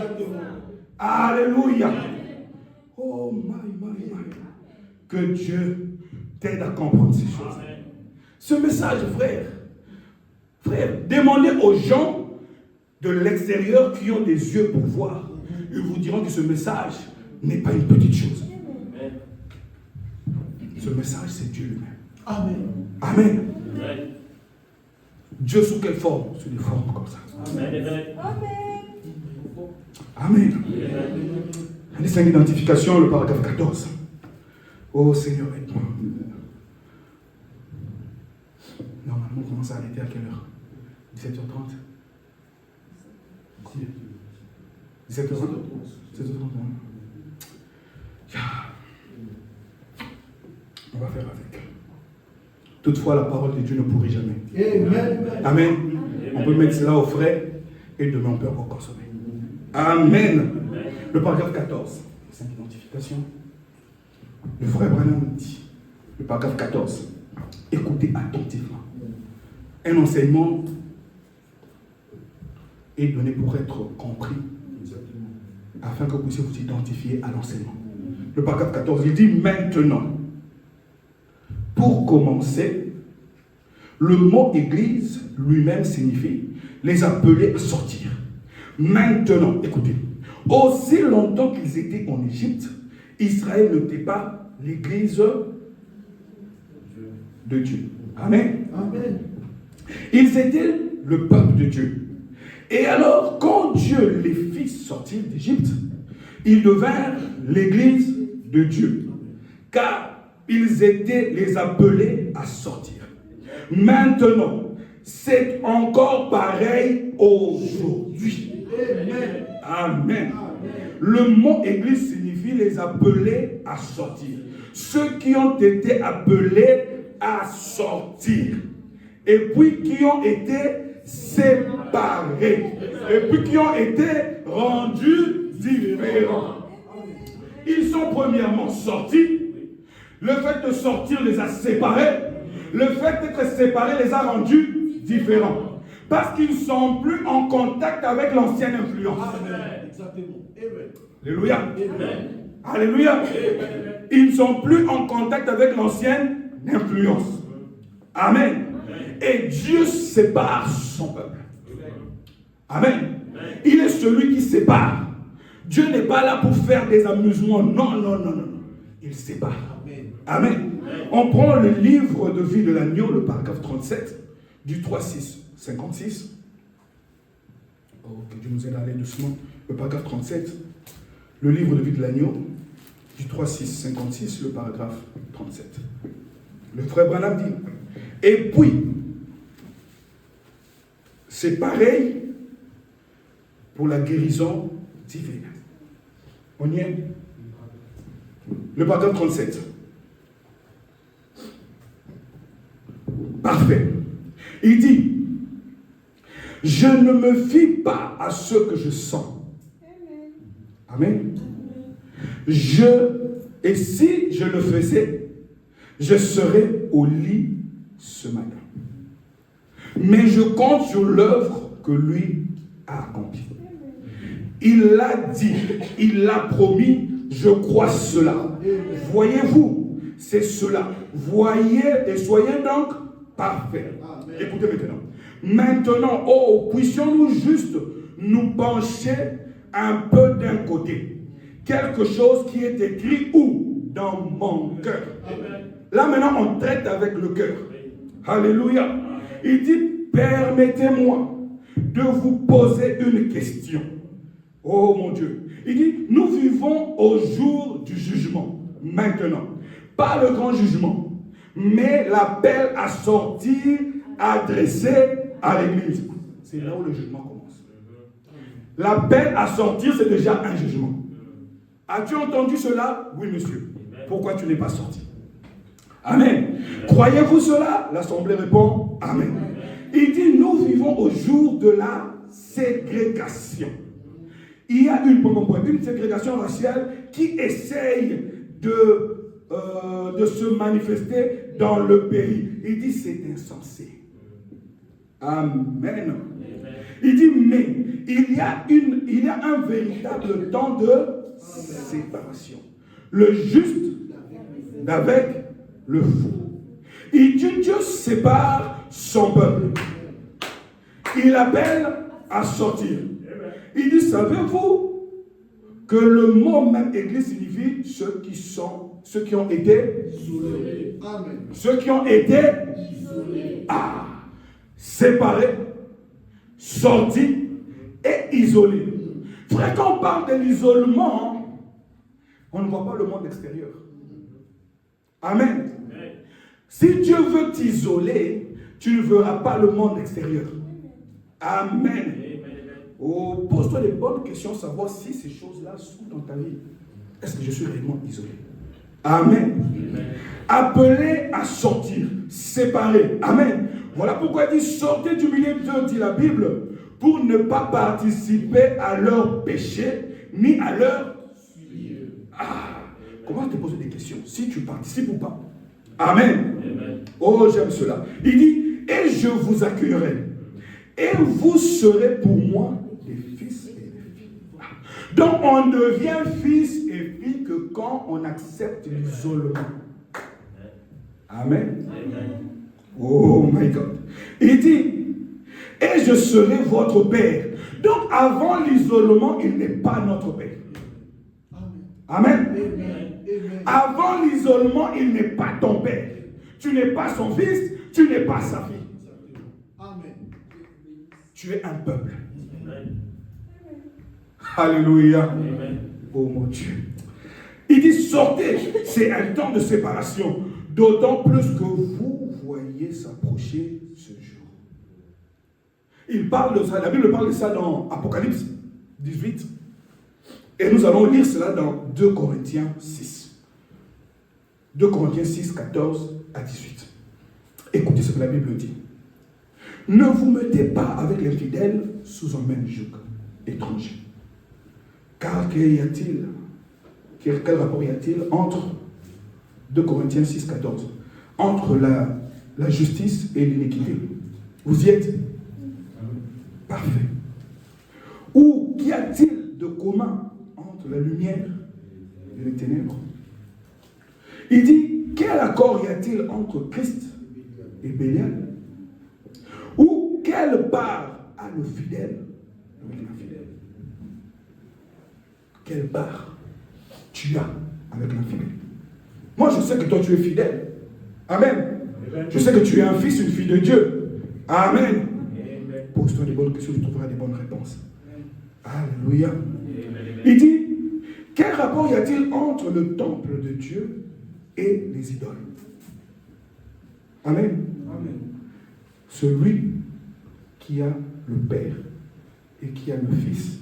Alléluia. Oh my. Que Dieu t'aide à comprendre ces choses. Ce message, frère, demandez aux gens de l'extérieur qui ont des yeux pour voir. Ils vous diront que ce message n'est pas une petite chose. Ce message, c'est Dieu lui-même. Amen. Dieu sous quelle forme? Sous des formes comme ça. Amen. Les 5 identifications, le paragraphe 14. Oh Seigneur, aide-moi. Normalement, on commence à arrêter à quelle heure? 17h30. 17h30. 17h30. On va faire avec. Toutefois, la parole de Dieu ne pourrit jamais. Amen. On peut mettre cela au frais et demain on peut encore consommer. Amen. Le paragraphe 14. 5 identifications. Le frère Branham dit, le paragraphe 14, écoutez attentivement. Un enseignement est donné pour être compris, afin que vous puissiez vous identifier à l'enseignement. Le paragraphe 14, il dit maintenant, pour commencer, le mot église lui-même signifie les appeler à sortir. Maintenant, écoutez, aussi longtemps qu'ils étaient en Égypte, Israël n'était pas l'église de Dieu. Amen. Amen. Ils étaient le peuple de Dieu. Et alors, quand Dieu les fit sortir d'Égypte, ils devinrent l'église de Dieu. Car ils étaient les appelés à sortir. Maintenant, c'est encore pareil aujourd'hui. Amen. Amen. Le mot église signifie les appeler à sortir. Ceux qui ont été appelés à sortir. Et puis qui ont été séparés. Et puis qui ont été rendus différents. Ils sont premièrement sortis. Le fait de sortir les a séparés. Le fait d'être séparés les a rendus différents. Parce qu'ils ne sont plus en contact avec l'ancienne influence. Amen. Exactement. Alléluia. Amen. Alléluia. Amen. Ils ne sont plus en contact avec l'ancienne influence. Amen. Amen. Et Dieu sépare son peuple. Amen. Amen. Il est celui qui sépare. Dieu n'est pas là pour faire des amusements. Non, non, non, non. Il sépare. Amen. Amen. On prend le livre de vie de l'agneau, le paragraphe 37, du 3-6-56. Oh, que Dieu nous aide à aller doucement. Le paragraphe 37, le livre de vie de l'agneau, du 3-6-56, le paragraphe 37. Le frère Branham dit, et puis, c'est pareil pour la guérison divine. On y est? Le paragraphe 37. Parfait. Il dit, je ne me fie pas à ce que je sens. Amen. Et si je le faisais, je serais au lit ce matin. Mais je compte sur l'œuvre que lui a accomplie. Il l'a dit, il l'a promis, je crois cela. Voyez-vous, c'est cela. Voyez et soyez donc parfaits. Écoutez maintenant. Maintenant, puissions-nous juste nous pencher un peu d'un côté. Quelque chose qui est écrit où? Dans mon cœur. Là maintenant, on traite avec le cœur. Alléluia. Il dit, permettez-moi de vous poser une question. Oh mon Dieu. Il dit, nous vivons au jour du jugement. Maintenant. Pas le grand jugement, mais l'appel à sortir adressé à l'église. C'est là où le jugement commence. L'appel à sortir, c'est déjà un jugement. As-tu entendu cela? Oui, monsieur. Pourquoi tu n'es pas sorti? Amen. Croyez-vous cela? L'assemblée répond Amen. Il dit, nous vivons au jour de la ségrégation. Il y a une ségrégation raciale qui essaye de se manifester dans le pays. Il dit, c'est insensé. Amen. Il dit, mais il y a un véritable temps de séparation. Le juste d'avec le faux. Il dit, Dieu sépare son peuple. Il appelle à sortir. Il dit, savez-vous que le mot même église signifie ceux qui ont été isolés. Amen. Ceux qui ont été isolés. Séparés, sortis et isolés. Frère, quand on parle de l'isolement, on ne voit pas le monde extérieur. Amen. Amen. Si Dieu veut t'isoler, tu ne verras pas le monde extérieur. Amen. Pose-toi les bonnes questions, savoir si ces choses-là sont dans ta vie. Est-ce que je suis réellement isolé? Amen. Amen. Appelé à sortir, séparé. Amen. Voilà pourquoi il dit, sortez du milieu d'eux, dit la Bible, pour ne pas participer à leur péché, ni à leur Comment te poser des questions? Si tu participes ou pas. Amen. Oh, j'aime cela. Il dit, et je vous accueillerai. Et vous serez pour moi des fils et des filles. Donc, on devient fils et fille que quand on accepte l'isolement. Amen. Oh my God. Il dit, et je serai votre père. Donc, avant l'isolement, il n'est pas notre père. Amen. Avant l'isolement, il n'est pas ton père. Tu n'es pas son fils, tu n'es pas sa fille. Amen. Tu es un peuple. Alléluia. Oh mon Dieu. Il dit sortez. C'est un temps de séparation. D'autant plus que vous voyez s'approcher ce jour. Il parle de ça. La Bible parle de ça dans Apocalypse 18. Et nous allons lire cela dans 2 Corinthiens 6. 2 Corinthiens 6, 14 à 18. Écoutez ce que la Bible dit. Ne vous mettez pas avec les fidèles sous un même joug étranger. Car quel rapport y a-t-il entre 2 Corinthiens 6, 14 entre la justice et l'iniquité? Vous y êtes? Parfait. Ou qu'y a-t-il de commun entre la lumière et les ténèbres? Il dit, quel accord y a-t-il entre Christ et Bélial? Ou quelle part a le fidèle avec l'infidèle? Quelle part tu as avec l'infidèle? Moi, je sais que toi, tu es fidèle. Amen. Je sais que tu es un fils, une fille de Dieu. Amen. Pose-toi des bonnes questions, tu trouveras des bonnes réponses. Alléluia. Il dit, quel rapport y a-t-il entre le temple de Dieu et les idoles? Amen. Amen. Celui qui a le Père et qui a le Fils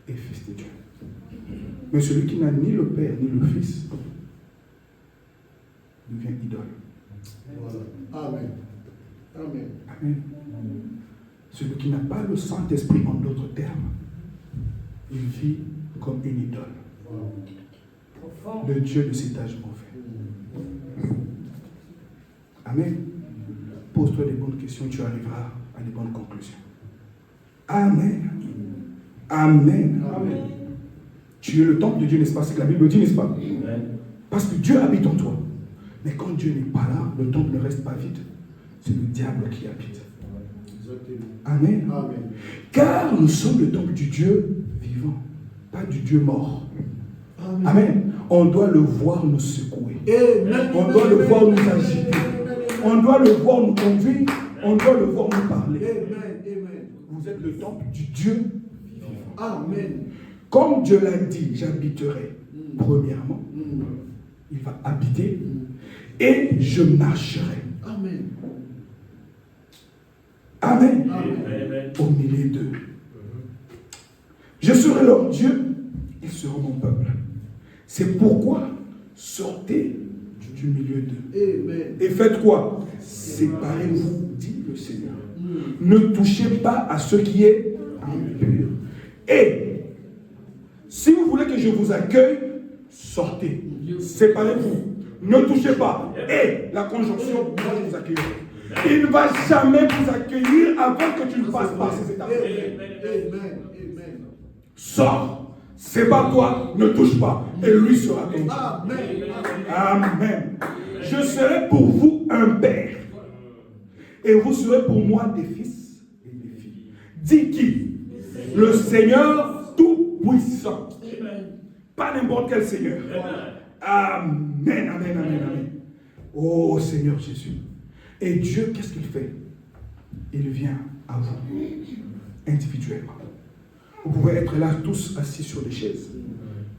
est fils de Dieu. Mais celui qui n'a ni le Père ni le Fils devient idole. Voilà. Amen. Amen. Amen. Celui qui n'a pas le Saint-Esprit, en d'autres termes, il vit comme une idole. Le Dieu de cet âge mauvais. Amen. Pose-toi des bonnes questions, tu arriveras à des bonnes conclusions. Amen. Amen. Amen. Tu es le temple de Dieu, n'est-ce pas? C'est ce que la Bible dit, n'est-ce pas? Amen. Parce que Dieu habite en toi. Mais quand Dieu n'est pas là, le temple ne reste pas vide. C'est le diable qui habite. Amen. Amen. Car nous sommes le temple du Dieu vivant, pas du Dieu mort. Amen. Amen. On doit le voir nous secouer. Amen. On doit le voir nous agiter. On doit le voir nous conduire. On doit le voir nous parler. Amen. Amen. Vous êtes le temple du Dieu vivant. Amen. Comme Dieu l'a dit, j'habiterai. Premièrement, il va habiter et je marcherai. Amen. Amen. Amen. Au milieu d'eux. Je serai leur Dieu, ils seront mon peuple. C'est pourquoi sortez du milieu d'eux. Amen. Et faites quoi? Séparez-vous, dit le Seigneur. Ne touchez pas à ce qui est impur. Et si vous voulez que je vous accueille, sortez. Séparez-vous. Ne touchez pas. Et la conjonction, moi je vous accueillerai. Il ne va jamais vous accueillir avant que tu ne passes par ces étapes. Amen. Sors, sépare-toi, ne touche pas, et lui sera ton Dieu. Amen. Je serai pour vous un père, et vous serez pour moi des fils et des filles. Dit qui? Le Seigneur Tout-Puissant. Pas n'importe quel Seigneur. Amen, amen, amen, amen. Oh Seigneur Jésus. Et Dieu, qu'est-ce qu'il fait? Il vient à vous, individuellement. Vous pouvez être là tous assis sur des chaises.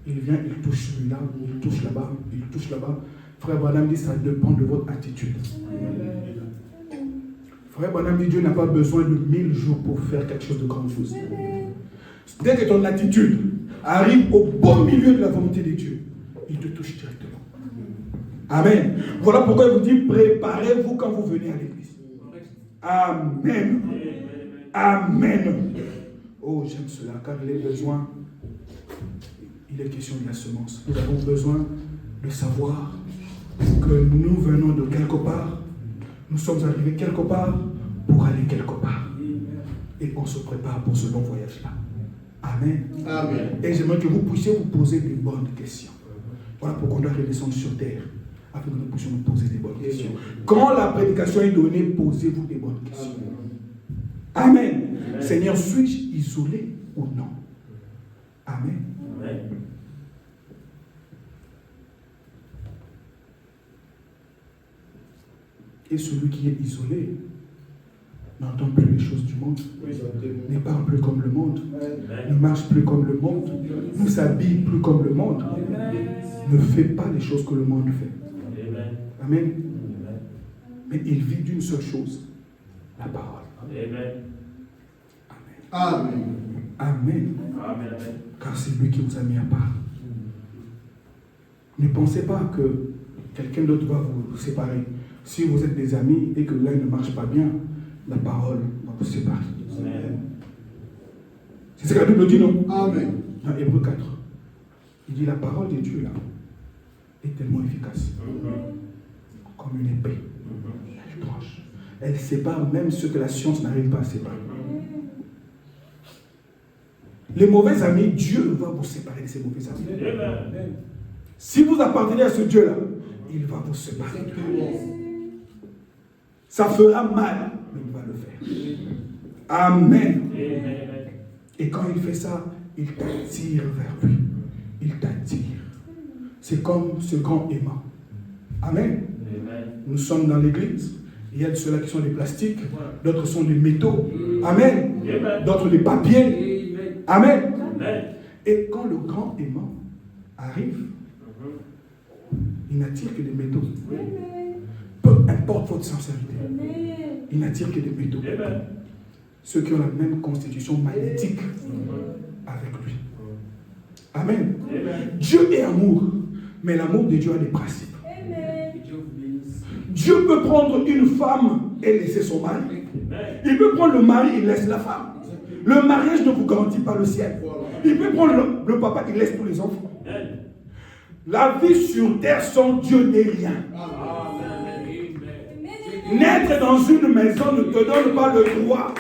Il vient, il touche celui-là, il touche là-bas, il touche là-bas. Frère Branham dit, ça dépend de votre attitude. Frère Branham dit, Dieu n'a pas besoin de 1000 jours pour faire quelque chose de grandiose. Dès que ton attitude arrive au bon milieu de la volonté de Dieu, il te touche directement. Amen. Voilà pourquoi il vous dit, préparez-vous quand vous venez à l'église. Amen. Amen. Oh, j'aime cela, car il a besoin il est question de la semence. Nous avons besoin de savoir que nous venons de quelque part, nous sommes arrivés quelque part pour aller quelque part. Et on se prépare pour ce long voyage-là. Amen. Amen. Et j'aimerais que vous puissiez vous poser des bonnes questions. Voilà pourquoi on doit redescendre sur terre, afin que nous puissions nous poser des bonnes questions. Quand la prédication est donnée, posez-vous des bonnes questions. Amen. Amen. Seigneur, suis-je isolé ou non? Amen. Amen. Et celui qui est isolé n'entend plus les choses du monde, ne parle plus comme le monde, ne marche plus comme le monde, ne s'habille plus comme le monde, ne fait pas les choses que le monde fait. Amen. Mais il vit d'une seule chose, la parole. Amen. Amen. Amen. Car c'est lui qui vous a mis à part. Ne pensez pas que quelqu'un d'autre va vous séparer. Si vous êtes des amis et que l'un ne marche pas bien, la parole va vous séparer. Amen. C'est ce que la Bible dit, non? Amen. Dans Hébreux 4, il dit la parole de Dieu là est tellement efficace. Comme une épée. Elle tranche. Elle sépare même ce que la science n'arrive pas à séparer. Les mauvais amis, Dieu va vous séparer de ces mauvais amis. Amen. Si vous appartenez à ce Dieu-là, il va vous séparer. Ça fera mal, mais il va le faire. Amen. Et quand il fait ça, il t'attire vers lui. Il t'attire. C'est comme ce grand aimant. Amen. Nous sommes dans l'église. Il y a de ceux-là qui sont des plastiques, d'autres sont des métaux. Amen. D'autres des papiers. Amen. Et quand le grand aimant arrive, il n'attire que des métaux. Peu importe votre sincérité, il n'attire que des métaux. Ceux qui ont la même constitution magnétique avec lui. Amen. Dieu est amour, mais l'amour de Dieu a des principes. Dieu peut prendre une femme et laisser son mari. Il peut prendre le mari et laisse la femme. Le mariage ne vous garantit pas le ciel. Il peut prendre le papa et laisse tous les enfants. La vie sur terre sans Dieu n'est rien. Naître dans une maison ne te donne pas le droit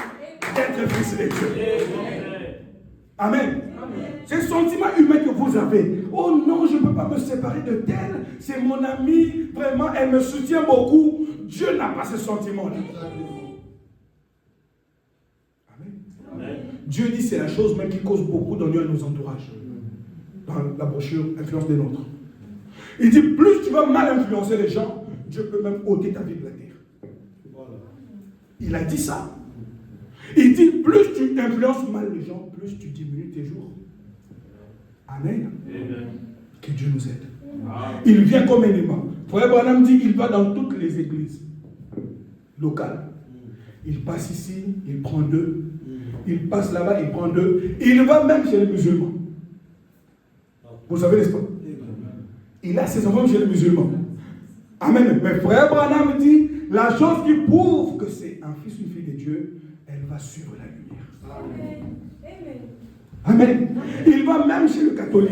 d'être fils de Dieu. Amen. C'est le sentiment humain que vous avez. Oh non, je ne peux pas me séparer de tel. C'est mon ami. Vraiment, elle me soutient beaucoup. Dieu n'a pas ce sentiment-là. Amen. Dieu dit c'est la chose même qui cause beaucoup d'ennui à nos entourages. Dans la brochure Influence des nôtres. Il dit plus tu vas mal influencer les gens, Dieu peut même ôter ta vie de la terre. Il a dit ça. Il dit plus tu influences mal les gens, plus tu diminues tes jours. Amen. Amen. Que Dieu nous aide. Amen. Il vient comme un aimant. Frère Branham dit il va dans toutes les églises locales. Il passe ici, il prend deux. Il passe là-bas, il prend deux. Il va même chez les musulmans. Vous savez, n'est-ce pas? Il a ses enfants chez les musulmans. Amen. Mais frère Branham dit la chose qui prouve que c'est un fils ou une fille de Dieu, elle va suivre la lumière. Amen. Amen. Il va même chez le catholique.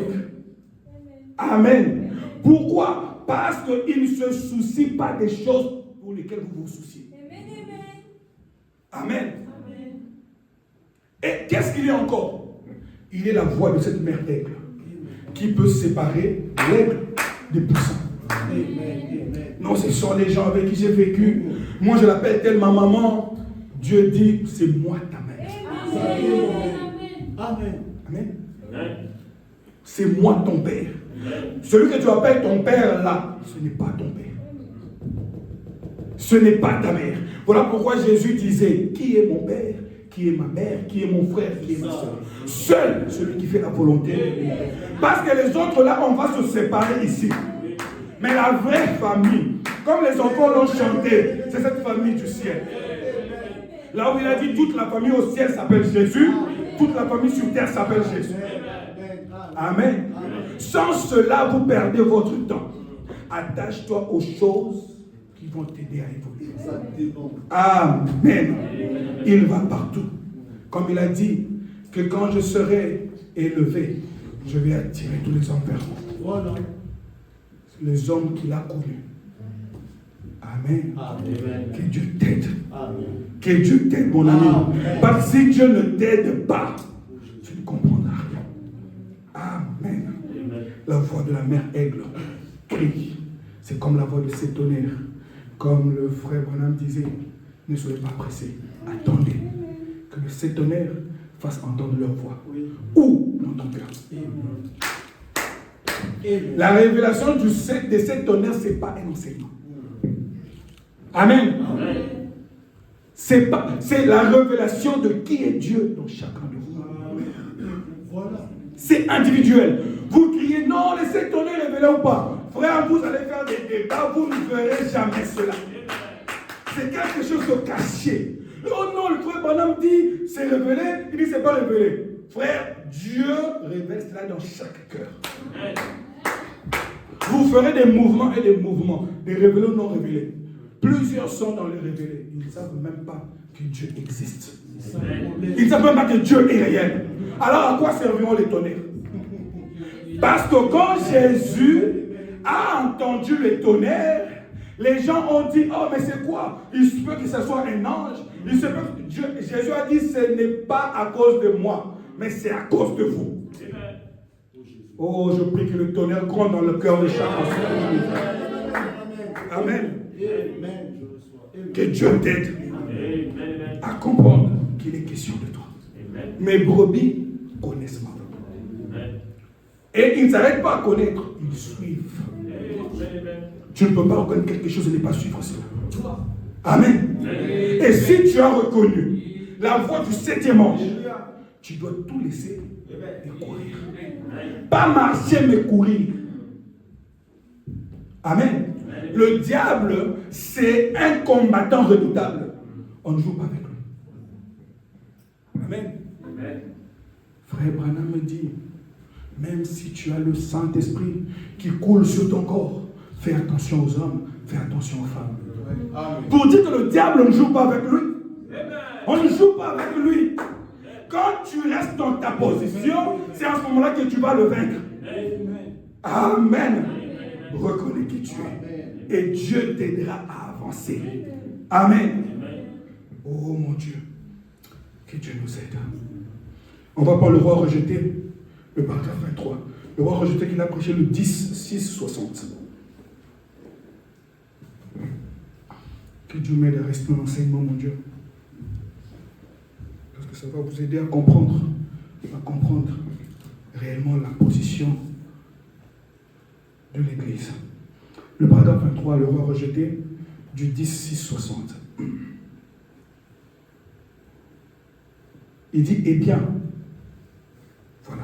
Amen. Pourquoi? Parce qu'il ne se soucie pas des choses pour lesquelles vous vous souciez. Amen. Et qu'est-ce qu'il est encore? Il est la voix de cette mère aigle qui peut séparer l'aigle des poussins. Non, ce sont les gens avec qui j'ai vécu. Moi, je l'appelle telle ma maman. Dieu dit, c'est moi ta mère. Amen. Amen. Amen. C'est moi ton père. Amen. Celui que tu appelles ton père là, ce n'est pas ton père. Ce n'est pas ta mère. Voilà pourquoi Jésus disait, qui est mon père, qui est ma mère, qui est mon frère, qui est ma soeur. Seul celui qui fait la volonté. Parce que les autres là, on va se séparer ici. Mais la vraie famille, comme les enfants l'ont chanté, c'est cette famille du ciel. Là où il a dit toute la famille au ciel s'appelle Jésus, toute la famille sur terre s'appelle Jésus. Amen. Sans cela, vous perdez votre temps. Attache-toi aux choses qui vont t'aider à évoluer. Amen. Il va partout. Comme il a dit, que quand je serai élevé, Je vais attirer tous les hommes vers moi. Voilà. Les hommes qu'il a connus. Amen. Amen. Que Dieu t'aide. Amen. Que Dieu t'aide, mon ami. Amen. Parce que si Dieu ne t'aide pas, tu ne comprendras rien. Amen. Amen. La voix de la mère aigle crie. C'est comme la voix de ces tonnerres. Comme le frère Branham disait, ne soyez pas pressés. Attendez que le ces tonnerres fassent entendre leur voix. Oui. Ou dans ton cœur. Amen. Amen. La révélation de ces tonnerres, ce n'est pas un enseignement. Amen. Amen. C'est la révélation de qui est Dieu dans chacun de vous. Voilà. C'est individuel. Vous criez, non, laissez tonnerre révéler ou pas. Frère, vous allez faire des débats, vous ne verrez jamais cela. C'est quelque chose de caché. Oh non, le frère Branham dit, c'est révélé, il dit, c'est pas révélé. Frère, Dieu révèle cela dans chaque cœur. Vous ferez des mouvements et des mouvements, des révélés ou non révélés. Plusieurs sont dans les révélés. Ils ne savent même pas que Dieu existe. Ils ne savent même pas que Dieu est réel. Alors à quoi serviront les tonnerres? Parce que quand Jésus a entendu les tonnerres, les gens ont dit, oh mais c'est quoi? Il se peut que ce soit un ange. Il se peut que Jésus a dit, ce n'est pas à cause de moi, mais c'est à cause de vous. Oh, je prie que le tonnerre gronde dans le cœur de chacun. Amen. Que Dieu t'aide à comprendre qu'il est question de toi. Mes brebis connaissent ma voix. Et ils ne s'arrêtent pas à connaître, ils suivent. Tu ne peux pas reconnaître quelque chose et ne pas suivre cela. Amen. Et si tu as reconnu la voix du 7e ange, tu dois tout laisser et courir. Pas marcher, mais courir. Amen. Le diable, c'est un combattant redoutable. On ne joue pas avec lui. Amen. Frère Branham me dit, même si tu as le Saint-Esprit qui coule sur ton corps, fais attention aux hommes, fais attention aux femmes. Amen. Pour dire que le diable ne joue pas avec lui. On ne joue pas avec lui. Quand tu restes dans ta position, c'est à ce moment-là que tu vas le vaincre. Amen. Reconnais qui tu es. Et Dieu t'aidera à avancer. Amen. Oh mon Dieu. Que Dieu nous aide. On va prendre le roi rejeté, le paragraphe 23. Le roi rejeté qu'il a prêché le 10-6-60. Que Dieu m'aide à rester dans l'enseignement, mon Dieu. Parce que ça va vous aider à comprendre réellement la position de l'Église. Le paragraphe 23, le roi rejeté, du 10-6-60. Il dit, eh bien, voilà.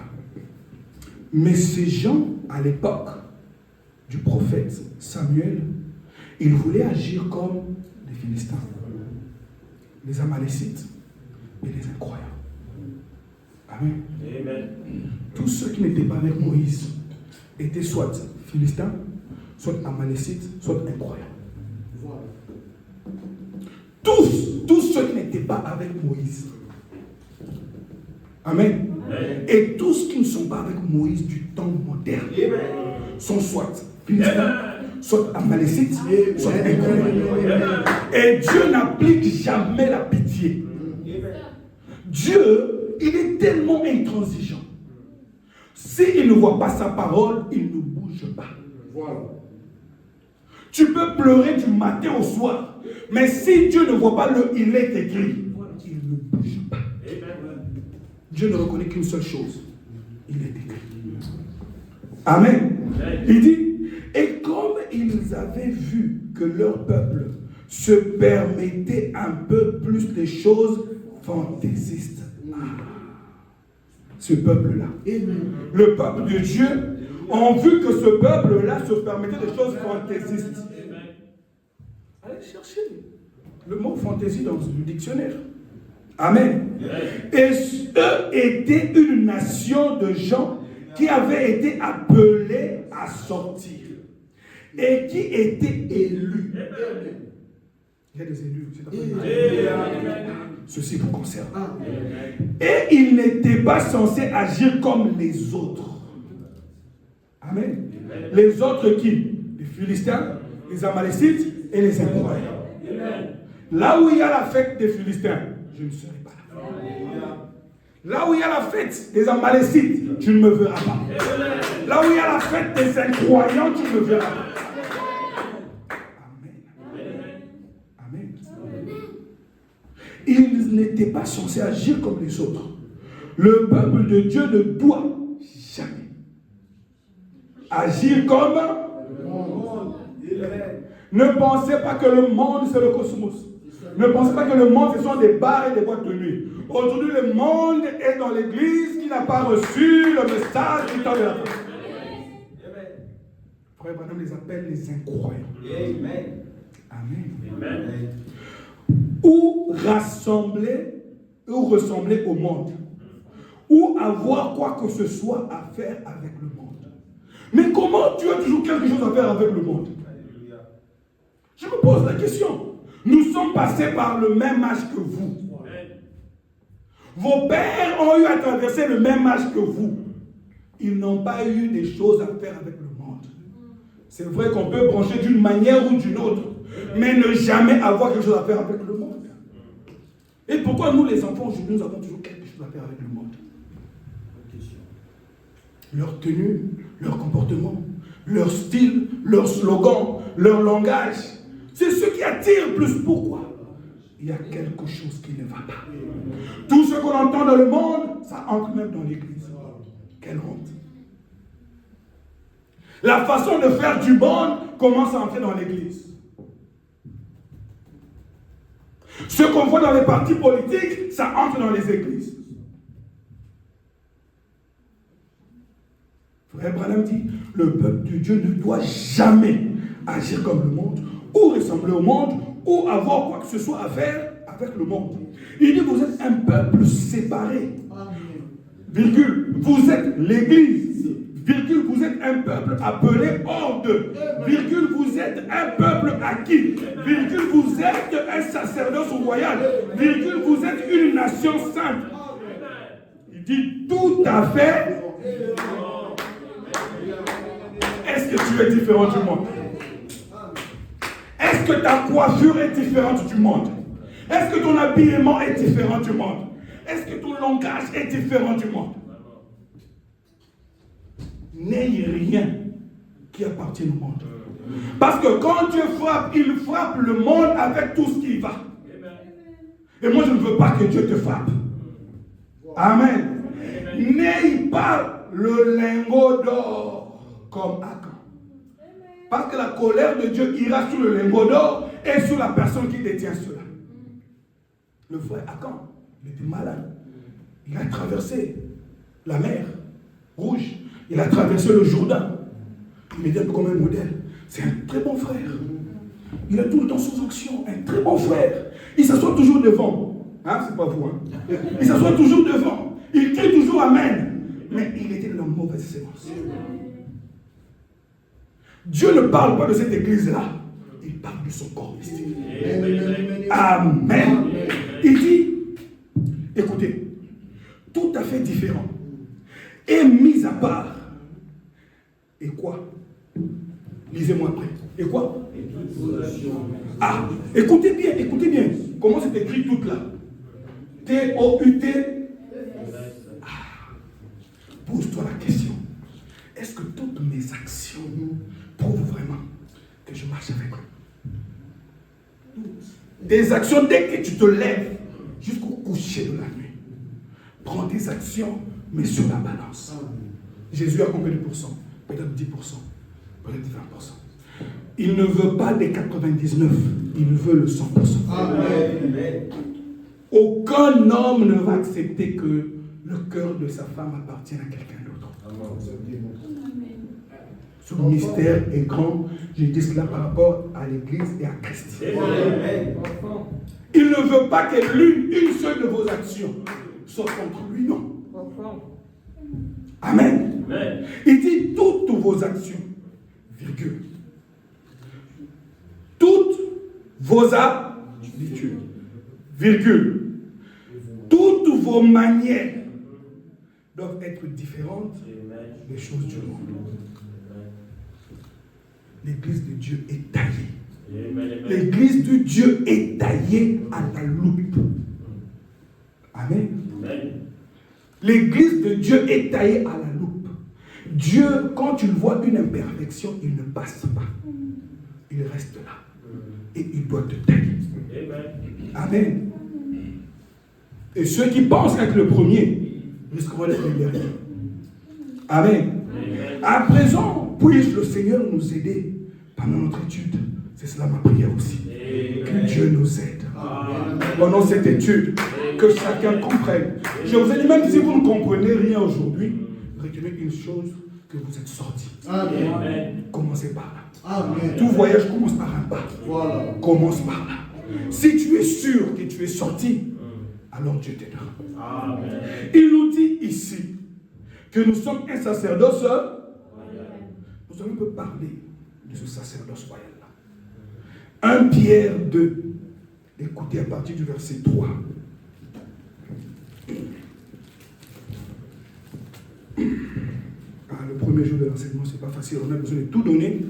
Mais ces gens, à l'époque du prophète Samuel, ils voulaient agir comme les Philistins, les Amalécites et les incroyants. Amen. Amen. Tous ceux qui n'étaient pas avec Moïse étaient soit Philistins, soit Amalécites, soit incroyants. Voilà. Tous ceux qui n'étaient pas avec Moïse. Amen. Amen. Et tous qui ne sont pas avec Moïse du temps moderne sont soit Philistins, soit Amalécites, soit incroyants. Et Dieu n'applique jamais la pitié. Dieu, il est tellement intransigeant. S'il ne voit pas sa parole, il ne bouge pas. Voilà. Tu peux pleurer du matin au soir, mais si Dieu ne voit pas le il est écrit, il ne bouge pas. Dieu ne reconnaît qu'une seule chose, il est écrit. Amen. Il dit, et comme ils avaient vu que leur peuple se permettait un peu plus des choses fantaisistes. Ce peuple-là, le peuple de Dieu, ont vu que ce peuple-là se permettait des choses fantaisistes. Allez chercher le mot fantaisie dans le dictionnaire. Amen. Et eux étaient une nation de gens qui avaient été appelés à sortir et qui étaient élus. Il y a des élus. Ceci vous concerne. Et ils n'étaient pas censés agir comme les autres. Amen. Les autres qui? Les Philistins, les Amalécites et les incroyants. Là où il y a la fête des Philistins, je ne serai pas là. Là où il y a la fête des Amalécites, tu ne me verras pas. Là où il y a la fête des incroyants, tu ne me verras pas. Amen. Ils n'étaient pas censés agir comme les autres. Le peuple de Dieu ne doit jamais agir comme le monde. Ne pensez pas que le monde c'est le cosmos. Ne pensez pas que le monde ce sont des bars et des boîtes de nuit. Aujourd'hui le monde est dans l'église qui n'a pas reçu le message du temps de la fin. Frère Branham les appelle les incroyants. Amen. Ou rassembler ou ressembler au monde. Ou avoir quoi que ce soit à faire avec le monde. Mais comment tu as toujours quelque chose à faire avec le monde? Je me pose la question. Nous sommes passés par le même âge que vous. Vos pères ont eu à traverser le même âge que vous. Ils n'ont pas eu des choses à faire avec le monde. C'est vrai qu'on peut brancher d'une manière ou d'une autre, mais ne jamais avoir quelque chose à faire avec le monde. Et pourquoi nous les enfants aujourd'hui, nous avons toujours quelque chose à faire avec le monde? Leur tenue, leur comportement, leur style, leur slogan, leur langage. C'est ce qui attire plus. Pourquoi? Il y a quelque chose qui ne va pas. Tout ce qu'on entend dans le monde, ça entre même dans l'église. Quelle honte. La façon de faire du monde commence à entrer dans l'église. Ce qu'on voit dans les partis politiques, ça entre dans les églises. Frère Branham dit, le peuple de Dieu ne doit jamais agir comme le monde, ou ressembler au monde, ou avoir quoi que ce soit à faire avec le monde. Il dit, vous êtes un peuple séparé. Virgule, vous êtes l'église. Virgule, vous êtes un peuple appelé hors d'eux. Virgule, vous êtes un peuple acquis. Virgule, vous êtes un sacerdoce royal. Virgule, vous êtes une nation sainte. Il dit tout à fait. Est-ce que tu es différent du monde? Est-ce que ta coiffure est différente du monde? Est-ce que ton habillement est différent du monde? Est-ce que ton langage est différent du monde? N'ayez rien qui appartient au monde. Parce que quand Dieu frappe, il frappe le monde avec tout ce qui va. Et moi, je ne veux pas que Dieu te frappe. Amen. N'ayez pas le lingot d'or comme Akan. Parce que la colère de Dieu ira sur le lingot d'or et sur la personne qui détient cela. Le frère Akan, il était malade. Il a traversé la mer Rouge. Il a traversé le Jourdain. Il me dit un peu comme un modèle. C'est un très bon frère. Il est tout le temps sous onction. Un très bon frère. Il s'assoit toujours devant. Hein, c'est pas vous. Hein? Il s'assoit toujours devant. Il crie toujours Amen. Mais il était de la mauvaise séance. Dieu ne parle pas de cette église-là. Il parle de son corps mystique. Amen. Il dit, écoutez, tout à fait différent. Et mis à part. Et quoi? Lisez-moi après. Et quoi? Ah, écoutez bien. Comment c'est écrit tout là? T-O-U-T. Ah, pose-toi la question. Est-ce que toutes mes actions prouvent vraiment que je marche avec eux? Tes actions, dès que tu te lèves jusqu'au coucher de la nuit, prends tes actions, mais sur la balance. Jésus a combien de pourcents? Peut-être 10%, peut-être 20%. Il ne veut pas des 99, il veut le 100%. Amen. Aucun homme ne va accepter que le cœur de sa femme appartienne à quelqu'un d'autre. Ce mystère est grand. Je dis cela par rapport à l'Église et à Christ. Il ne veut pas que une seule de vos actions soit contre lui, non. Amen. Amen. Il dit toutes vos actions, virgule. Toutes vos habitudes, virgule. Toutes vos manières doivent être différentes des choses du monde. l'église de Dieu est taillée. L'église de Dieu est taillée à la loupe. Amen. L'église de Dieu est taillée à la loupe. Dieu, quand tu vois une imperfection, il ne passe pas. Il reste là. Et il doit te tailler. Amen. Et ceux qui pensent être le premier risqueront d'être le dernier. Amen. À présent, puisse le Seigneur nous aider pendant notre étude. C'est cela ma prière aussi. Que Dieu nous aide. Pendant cette étude, que chacun comprenne. Je vous ai dit, même si vous ne comprenez rien aujourd'hui, retenez une chose, que vous êtes sortis. Commencez par là. Amen. Tout voyage commence par un pas. Voilà. Commence par là. Si tu es sûr que tu es sorti, alors Dieu t'aidera. Il nous dit ici que nous sommes un sacerdoce. Nous allons un peu parler de ce sacerdoce royal-là. 1 Pierre 2. Écoutez à partir du verset 3. Le premier jour de l'enseignement, ce n'est pas facile. On a besoin de tout donner,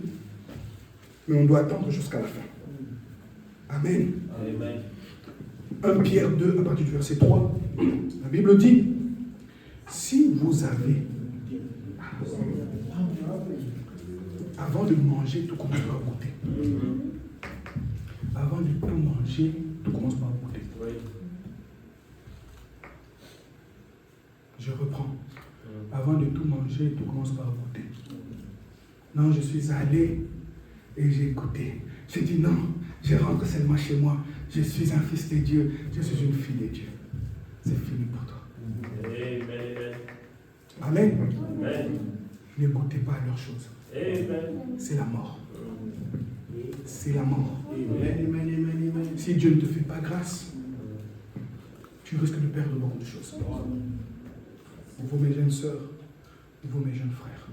mais on doit attendre jusqu'à la fin. Amen. Amen. 1 Pierre 2, à partir du verset 3, la Bible dit, si vous avez, avant de manger, tout commence par goûter. Avant de tout manger, tout commence par goûter. Je reprends. Avant de tout manger, tout commence par goûter. Non, je suis allé et j'ai goûté. J'ai dit non, je rentre seulement chez moi. Je suis un fils de Dieu, je suis une fille de Dieu. C'est fini pour toi. Amen. Amen. Ne goûtez pas à leurs choses. C'est la mort. C'est la mort. Si Dieu ne te fait pas grâce, tu risques de perdre beaucoup de choses. Vous, mes jeunes sœurs, vous, mes jeunes frères.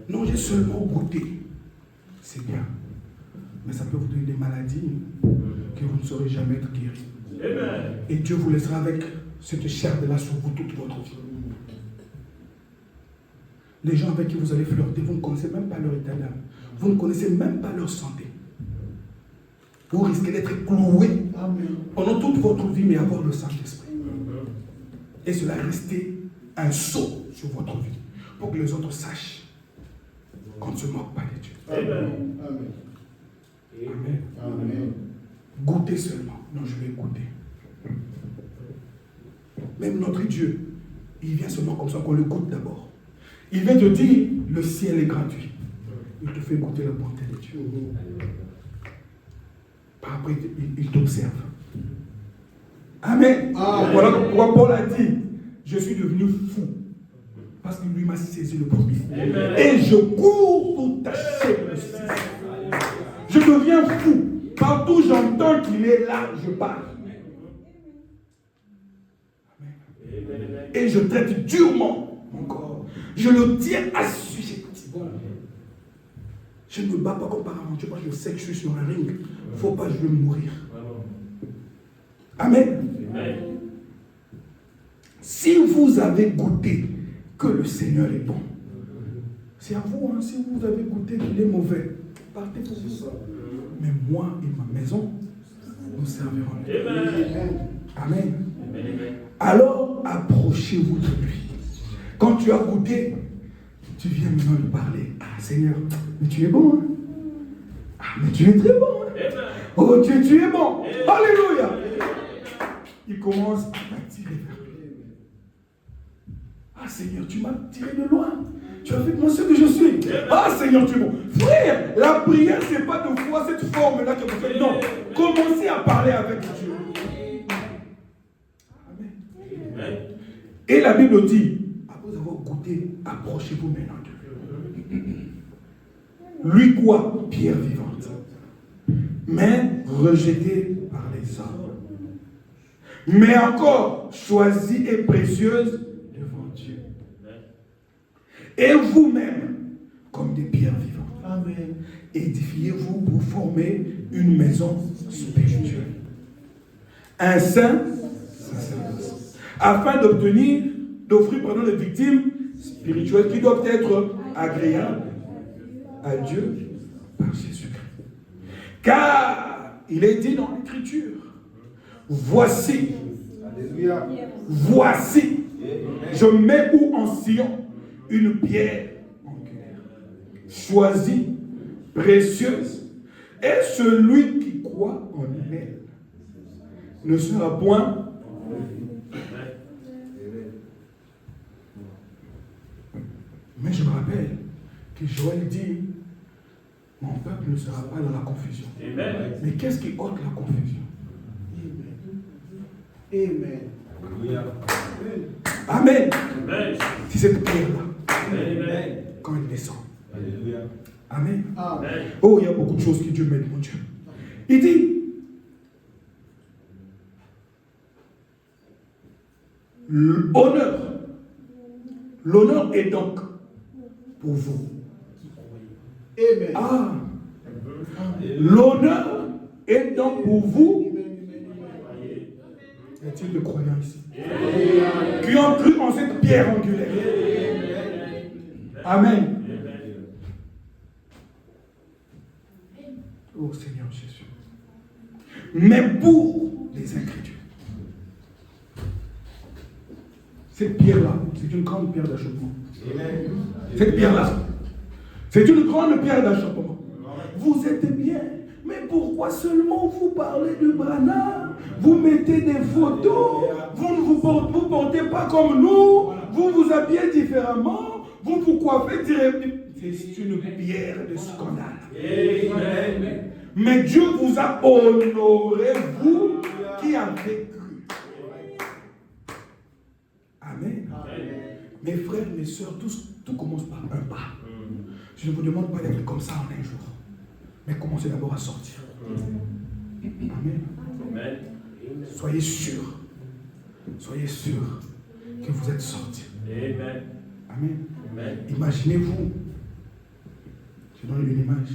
Non, j'ai seulement goûté. C'est bien. Mais ça peut vous donner des maladies que vous ne saurez jamais être guéris. Et Dieu vous laissera avec cette chair de là sur vous toute votre vie. Les gens avec qui vous allez flirter, vous ne connaissez même pas leur état d'âme. Vous ne connaissez même pas leur santé. Vous risquez d'être cloué pendant toute votre vie, mais avoir le Saint-Esprit. Et cela rester un sceau sur votre vie, pour que les autres sachent qu'on ne se moque pas de Dieu. Amen. Amen. Amen. Goûtez seulement. Non, je vais goûter. Même notre Dieu, il vient seulement comme ça qu'on le goûte d'abord. Il vient te dire, le ciel est gratuit. Il te fait goûter la bonté de Dieu. Par après, il t'observe. Amen. Amen. Voilà pourquoi Paul a dit, je suis devenu fou. Parce que lui m'a saisi le premier. Amen. Et je cours pour tâcher le ciel. Je deviens fou. Partout où j'entends qu'il est là, je pars. Amen. Et je traite durement mon corps. Je le tiens assujetti. Je ne me bats pas comme par aventure. Parce que je sais que je suis sur un ring. Il ne faut pas que je vais mourir. Amen. Amen. Si vous avez goûté que le Seigneur est bon, c'est à vous, hein, si vous avez goûté qu'il est mauvais, partez pour vous. Mais moi et ma maison, nous servirons. Amen. Amen. Amen. Alors, approchez-vous de lui. Quand tu as goûté, tu viens maintenant lui parler. Ah, Seigneur, mais tu es bon. Hein? Ah, mais tu es très bon. Hein? Oh Dieu, tu es bon. Alléluia. Il commence à t'attirer vers lui. Ah Seigneur, tu m'as tiré de loin. Tu as fait de moi ce que je suis. Ah Seigneur, tu es bon. Frère, la prière, ce n'est pas de voir cette forme-là que vous faites. Non. Commencez à parler avec Dieu. Amen. Et la Bible dit, après avoir goûté, approchez-vous maintenant de lui. Lui quoi? Pierre vivante. Mais rejetée par les hommes. Mais encore choisie et précieuse devant Dieu. Et vous-même, comme des pierres vivantes. Amen. Édifiez-vous pour former une maison spirituelle. Un saint sacerdoce. Afin d'offrir des victimes spirituelles qui doivent être agréables à Dieu Car il est dit dans l'Écriture, voici, voici, je mets où en Sion une pierre angulaire, choisie, précieuse, et celui qui croit en elle ne sera point. Mais je me rappelle que Joël dit, mon peuple ne sera pas dans la confusion. Amen. Mais qu'est-ce qui ôte la confusion? Amen. Amen. Amen. C'est cette pierre-là. Quand elle descend. Alléluia. Amen. Amen. Oh, il y a beaucoup de choses que Dieu m'aide, mon Dieu. Il dit, l'honneur est donc pour vous. Amen. Ah. L'honneur est donc pour vous. Y a-t-il de croyants ici qui ont cru en cette pierre angulaire? Amen. Oh Seigneur Jésus. Mais pour les incrédules, cette pierre-là, c'est une grande pierre d'achoppement. Cette pierre-là, c'est une grande pierre d'achoppement. Vous êtes bien, mais pourquoi seulement vous parlez de Branham? Vous mettez des photos, vous ne vous portez pas comme nous, vous vous habillez différemment, vous vous coiffez directement. C'est une pierre de scandale. Amen. Mais Dieu vous a honoré, vous qui avez cru. Amen. Mes frères, mes soeurs, tout commence par un pas. Je ne vous demande pas d'être comme ça en un jour, mais commencez d'abord à sortir. Amen. Amen. Soyez sûrs que vous êtes sortis. Amen. Amen. Amen. Imaginez-vous, je donne une image,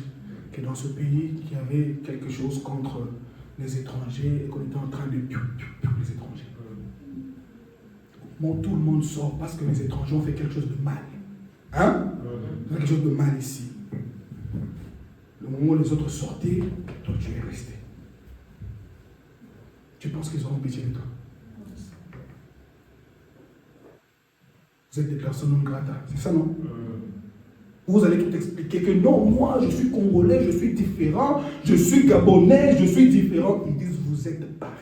que dans ce pays, il y avait quelque chose contre les étrangers et qu'on était en train de tuer les étrangers. Bon, tout le monde sort parce que les étrangers ont fait quelque chose de mal. Hein? Quelque chose de mal ici. Le moment où les autres sortaient, toi tu es resté. Tu penses qu'ils auront pitié de toi? Vous êtes des personnes non grata, c'est ça, non? Vous allez tout expliquer que non, moi je suis congolais, je suis différent, je suis gabonais, je suis différent. Ils disent vous êtes pareil.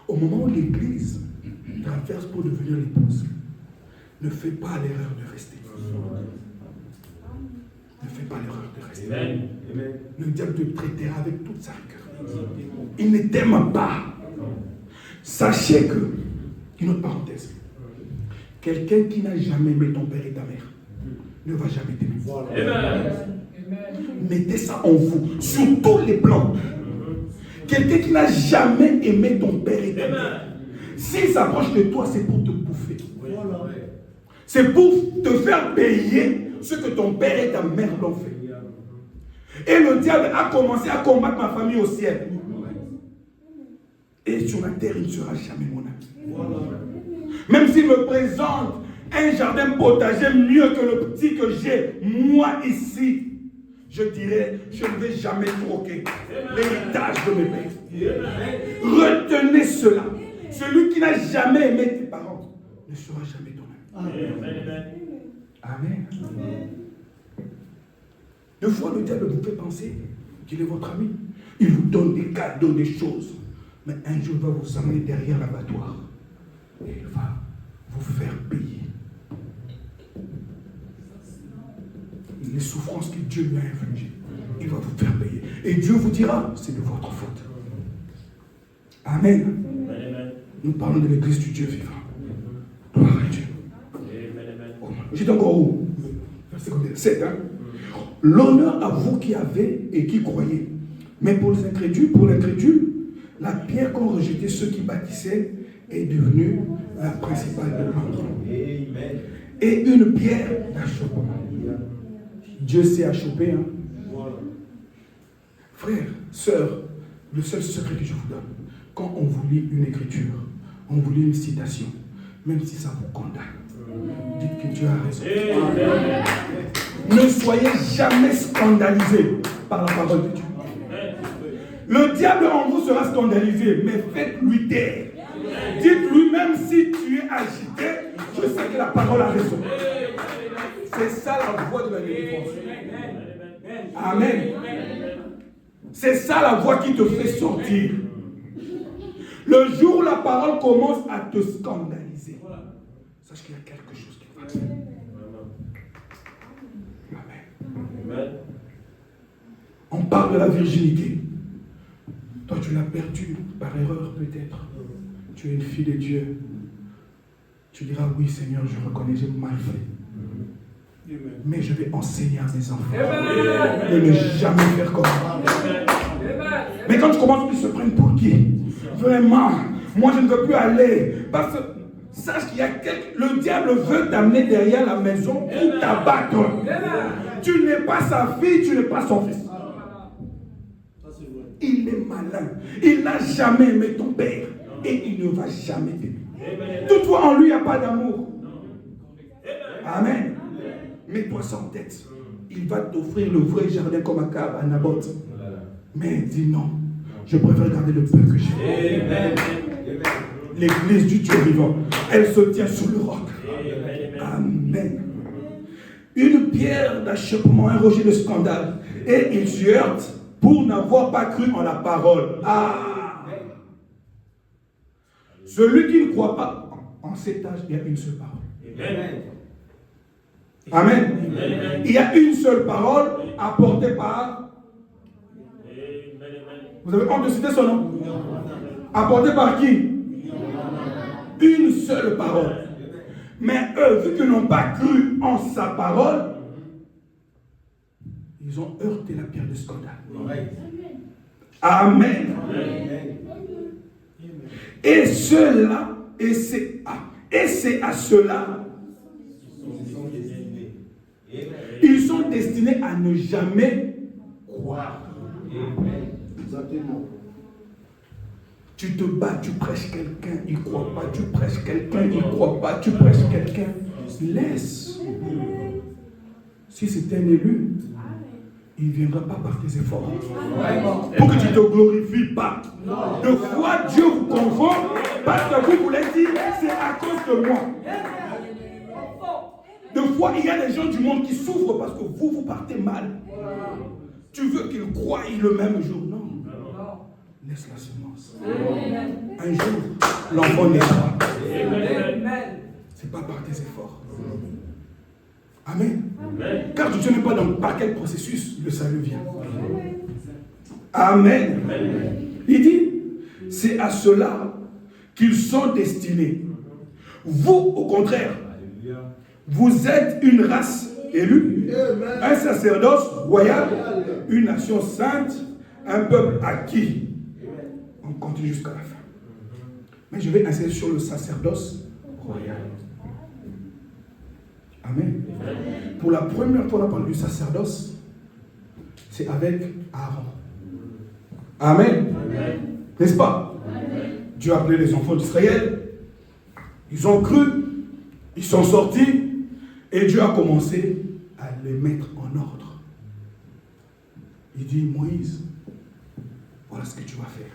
Au moment où l'Église traverse pour devenir l'épouse, ne fais pas l'erreur de rester. Ne fais pas l'erreur de rester. Amen. Le diable te traitera avec toute sa rigueur. Il ne t'aime pas. Sachez que, une autre parenthèse, quelqu'un qui n'a jamais aimé ton père et ta mère ne va jamais t'aimer. Voilà. Mettez ça en vous, sur tous les plans. Quelqu'un qui n'a jamais aimé ton père et ta mère, s'il s'approche de toi, c'est pour te bouffer. Voilà. C'est pour te faire payer ce que ton père et ta mère l'ont fait. Et le diable a commencé à combattre ma famille au ciel. Et sur la terre, il ne sera jamais mon ami. Voilà. Même s'il me présente un jardin potager mieux que le petit que j'ai, moi ici, je dirais, je ne vais jamais troquer l'héritage de mes pères. Retenez cela. Celui qui n'a jamais aimé tes parents ne sera jamais ton ami. Amen. Amen. Deux fois, le diable vous fait penser qu'il est votre ami. Il vous donne des cadeaux, des choses. Mais un jour, il va vous amener derrière l'abattoir. Et il va vous faire payer. Les souffrances que Dieu lui a infligées, il va vous faire payer. Et Dieu vous dira, c'est de votre faute. Amen. Amen. Nous parlons de l'église du Dieu vivant. Gloire à Dieu. Oh, j'étais encore où? Verset 7. Hein? L'honneur à vous qui avez et qui croyez. Mais pour les incrédules, la pierre qu'ont rejeté ceux qui bâtissaient est devenue la principale de l'ordre. Et une pierre d'achoppement. Dieu sait achoper. Hein? Frères, sœurs, le seul secret que je vous donne, quand on vous lit une écriture, on vous lit une citation, même si ça vous condamne, dites que Dieu a raison. Ne soyez jamais scandalisés par la parole de Dieu. Le diable en vous sera scandalisé, mais faites-lui taire. Dites-lui, même si tu es agité, je sais que la parole a raison. C'est ça la voie de la délivrance. Amen. C'est ça la voie qui te fait sortir. Le jour où la parole commence à te scandaliser, sache qu'il y a quelque chose qui va te. Amen. On parle de la virginité. Toi, tu l'as perdue par erreur peut-être. Tu es une fille de Dieu. Tu diras, oui Seigneur, je reconnais, j'ai mal fait. Mais je vais enseigner à mes enfants de ne jamais faire comme ça. Mais quand tu commences, ils se prennent pour qui? Vraiment, moi je ne veux plus aller. Parce que sache qu'il y a le diable veut t'amener derrière la maison pour t'abattre. Tu n'es pas sa fille, tu n'es pas son fils. Il est malin. Il n'a jamais aimé ton père. Et il ne va jamais t'aimer. Toutefois, en lui, il n'y a pas d'amour. Amen. Mets-toi ça en tête. Il va t'offrir le vrai jardin comme à Naboth. Mais dis non. Je préfère garder le peu que j'ai. L'église du Dieu vivant, elle se tient sur le roc. Amen. Une pierre d'achoppement, un rocher de scandale. Et il se heurte pour n'avoir pas cru en la parole. Celui qui ne croit pas en cet âge, il y a une seule parole. Amen. Il y a une seule parole apportée par. Vous avez honte de citer son nom? Apportée par qui? Une seule parole. Mais eux, vu qu'ils n'ont pas cru en sa parole, ils ont heurté la pierre de scandale. Amen. Et cela, et c'est à cela, ils sont destinés à ne jamais croire. Tu te bats, tu prêches quelqu'un, il ne croit pas, tu prêches quelqu'un, il ne croit pas, tu prêches quelqu'un. Laisse. Si c'est un élu, il ne viendra pas par tes efforts. Pour que tu ne te glorifies pas. De fois, Dieu vous confond parce que vous voulez dire c'est à cause de moi. De fois, il y a des gens du monde qui souffrent parce que vous partez mal. Tu veux qu'ils croient le même jour. Non. Laisse la semence. Un jour, l'enfant naîtra. Ce n'est pas par tes efforts. Amen. Car Dieu n'est pas par quel processus le salut vient. Amen. Il dit, c'est à cela qu'ils sont destinés. Vous, au contraire, vous êtes une race élue, un sacerdoce royal, une nation sainte, un peuple acquis. On continue jusqu'à la fin. Mais je vais insister sur le sacerdoce royal. Amen. Pour la première fois, on a parlé du sacerdoce, c'est avec Aaron. Amen. N'est-ce pas? Amen. Dieu a appelé les enfants d'Israël, ils ont cru, ils sont sortis, et Dieu a commencé à les mettre en ordre. Il dit, Moïse, voilà ce que tu vas faire.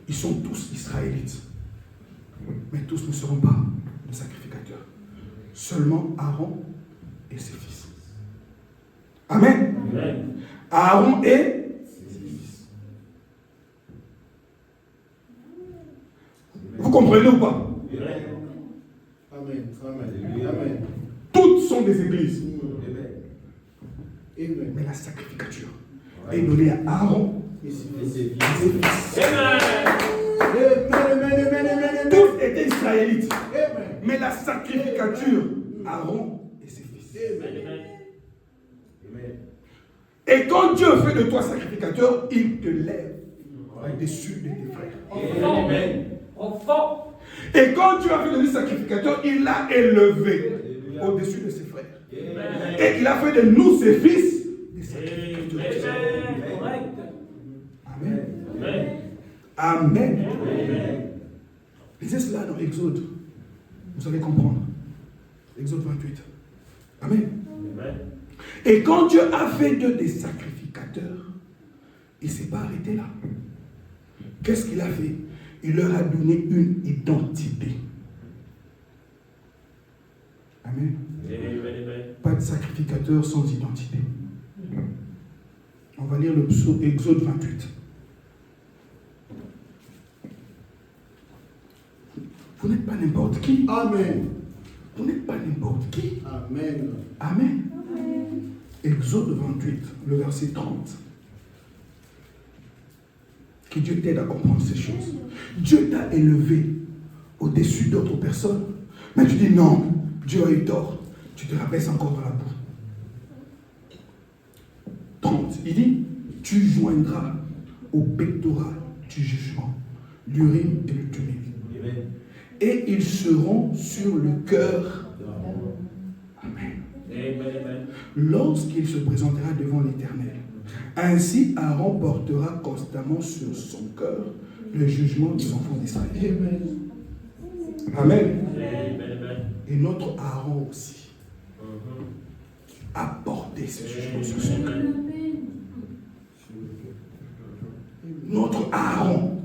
Ils sont tous israélites, mais tous ne seront pas des sacrificateurs. Seulement Aaron et ses fils. Amen. Amen. Aaron et ses fils. Vous comprenez ou pas? Amen. Amen. Toutes sont des églises. Amen. Mais la sacrificature est donnée à Aaron et ses fils. Tous étaient israélites. Mais la sacrificature, Aaron et ses fils. Et quand Dieu fait de toi sacrificateur, il te lève au-dessus de tes frères. Et quand Dieu a fait de lui sacrificateur, il l'a élevé au-dessus de ses frères. Et il a fait de nous, ses fils, des sacrificateurs. Amen. Amen. Lisez cela dans Exode. Vous allez comprendre. Exode 28. Amen. Et quand Dieu a fait d'eux des sacrificateurs, il ne s'est pas arrêté là. Qu'est-ce qu'il a fait? Il leur a donné une identité. Amen. Pas de sacrificateur sans identité. On va lire le psaume Exode 28. Vous n'êtes pas n'importe qui. Amen. Vous n'êtes pas n'importe qui. Amen. Amen. Exode 28, le verset 30. Que Dieu t'aide à comprendre ces choses. Dieu t'a élevé au-dessus d'autres personnes. Mais tu dis non, Dieu a eu tort. Tu te rabaisses encore dans la boue. 30, il dit, tu joindras au pectoral du jugement l'Urim et le Thummim. Et ils seront sur le cœur. Amen. Lorsqu'il se présentera devant l'Éternel, ainsi Aaron portera constamment sur son cœur le jugement des enfants d'Israël. Amen. Et notre Aaron aussi a porté ce jugement sur son cœur. Notre Aaron.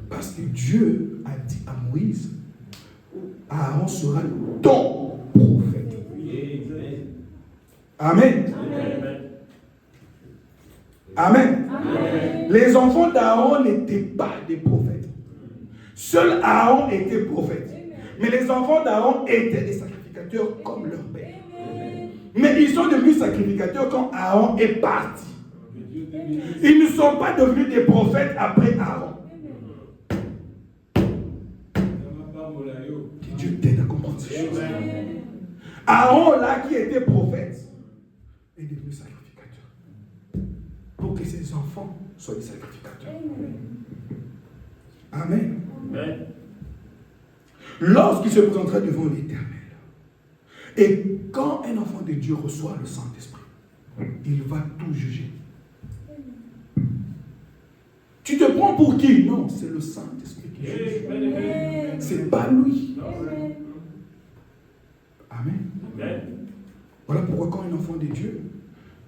Parce que Dieu a dit à Moïse, Aaron sera ton prophète. Amen. Amen. Les enfants d'Aaron n'étaient pas des prophètes. Seul Aaron était prophète. Mais les enfants d'Aaron étaient des sacrificateurs comme leur père. Mais ils sont devenus sacrificateurs quand Aaron est parti. Ils ne sont pas devenus des prophètes après Aaron. Que Dieu t'aide à comprendre ces choses. Aaron, là, qui était prophète, est devenu sacrificateur. Pour que ses enfants soient des sacrificateurs. Amen. Lorsqu'il se présentera devant l'Éternel, et quand un enfant de Dieu reçoit le Saint-Esprit, il va tout juger. Tu te prends pour qui? Non, c'est le Saint-Esprit qui juge. C'est pas lui. Amen. Voilà pourquoi quand un enfant de Dieu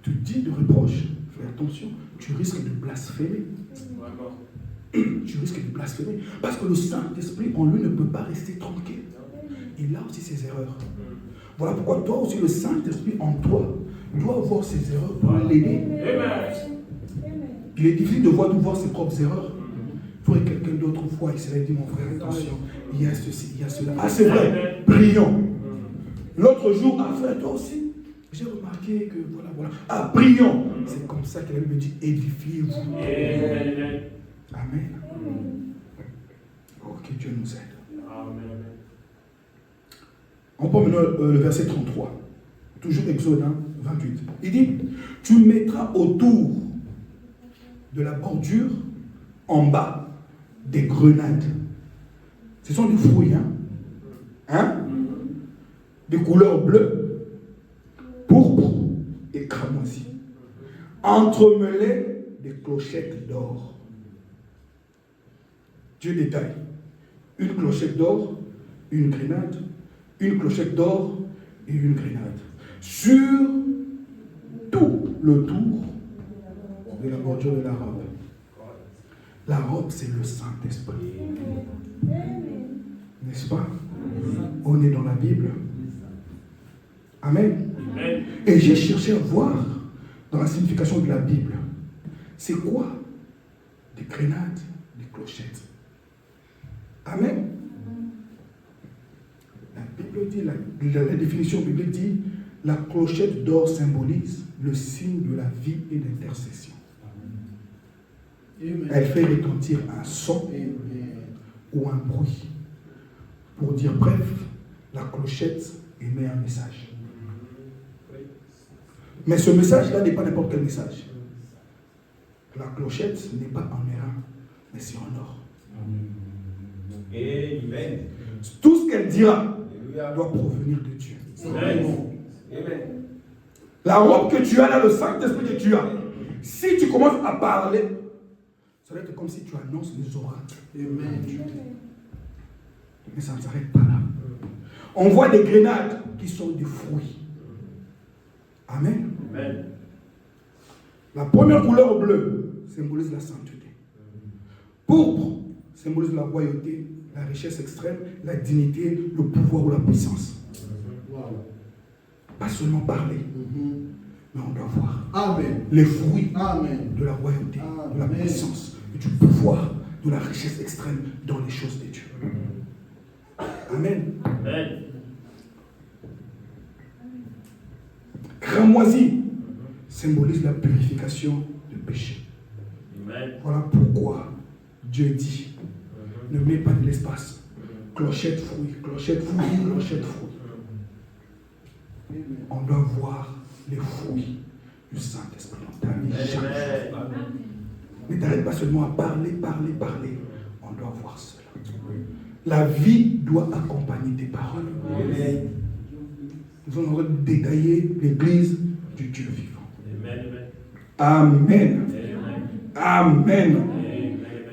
te dit de reproche, fais attention, tu risques de blasphémer. Tu risques de blasphémer. Parce que le Saint-Esprit en lui ne peut pas rester tranquille. Il a aussi ses erreurs. Voilà pourquoi toi aussi, le Saint-Esprit en toi doit avoir ses erreurs pour l'aider. Il est difficile de voir ses propres erreurs. Il faudrait que quelqu'un d'autre voie. Il serait dit, mon frère, attention, il y a ceci, il y a cela. Ah, c'est vrai, prions. L'autre jour, frère, toi aussi, j'ai remarqué que voilà. Ah, prions. C'est comme ça que la Bible dit, édifiez-vous. Amen. Oh, que Dieu nous aide. Amen. On prend maintenant le verset 33. Toujours Exode 28. Il dit, tu mettras autour de la bordure en bas des grenades. Ce sont des fruits, de couleur bleue, pourpre et cramoisi, entremêlés des clochettes d'or. Dieu détaille. Une clochette d'or, une grenade, une clochette d'or et une grenade. Sur tout le tour de la bordure de la robe. La robe, c'est le Saint-Esprit. N'est-ce pas? On est dans la Bible. Amen. Et j'ai cherché à voir dans la signification de la Bible. C'est quoi? Des grenades, des clochettes. Amen. La Bible dit, la définition biblique dit, la clochette d'or symbolise le signe de la vie et l'intercession. Elle fait retentir un son ou un bruit. Pour dire bref, la clochette émet un message. Mais ce message-là n'est pas n'importe quel message. La clochette n'est pas en airain, mais c'est en or. Amen. Tout ce qu'elle dira doit provenir de Dieu. Amen. La robe que tu as là, le Saint-Esprit que tu as, si tu commences à parler, ça va être comme si tu annonces les oracles. Amen. Mais ça ne s'arrête pas là. On voit des grenades qui sont des fruits. Amen. Amen. La première couleur bleue symbolise la sainteté. Pourpre symbolise la royauté, la richesse extrême, la dignité, le pouvoir ou la puissance. Pas seulement parler, mais on doit voir Amen. les fruits Amen. de la royauté, de la Amen. puissance, et du pouvoir, de la richesse extrême dans les choses de Dieu. Amen. Amen. Cramoisi symbolise la purification du péché. Amen. Voilà pourquoi Dieu dit, ne mets pas de l'espace. Clochette, fruit, clochette, fruit, clochette, fruit. On doit voir les fruits du Saint-Esprit dans ta vie chaque jour. Ne t'arrête pas seulement à parler. On doit voir cela. La vie doit accompagner tes paroles. Nous allons détailler l'église du Dieu vivant. Amen. Amen.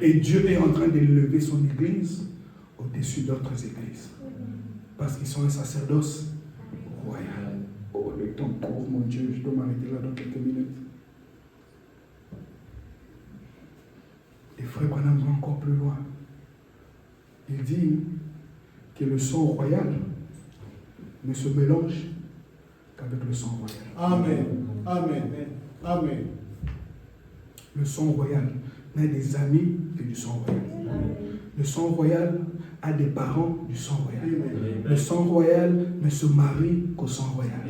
Et Dieu est en train d'élever son église au-dessus d'autres églises. Parce qu'ils sont un sacerdoce royal. Oh, le temps court, mon Dieu, je dois m'arrêter là dans quelques minutes. Et frère Branham va encore plus loin. Il dit que le sang royal ne se mélange qu'avec le sang royal. Amen. Amen. Amen. Le sang royal n'a des amis que du sang royal. Le sang royal a des parents du sang royal. Le sang royal ne se marie qu'au sang royal.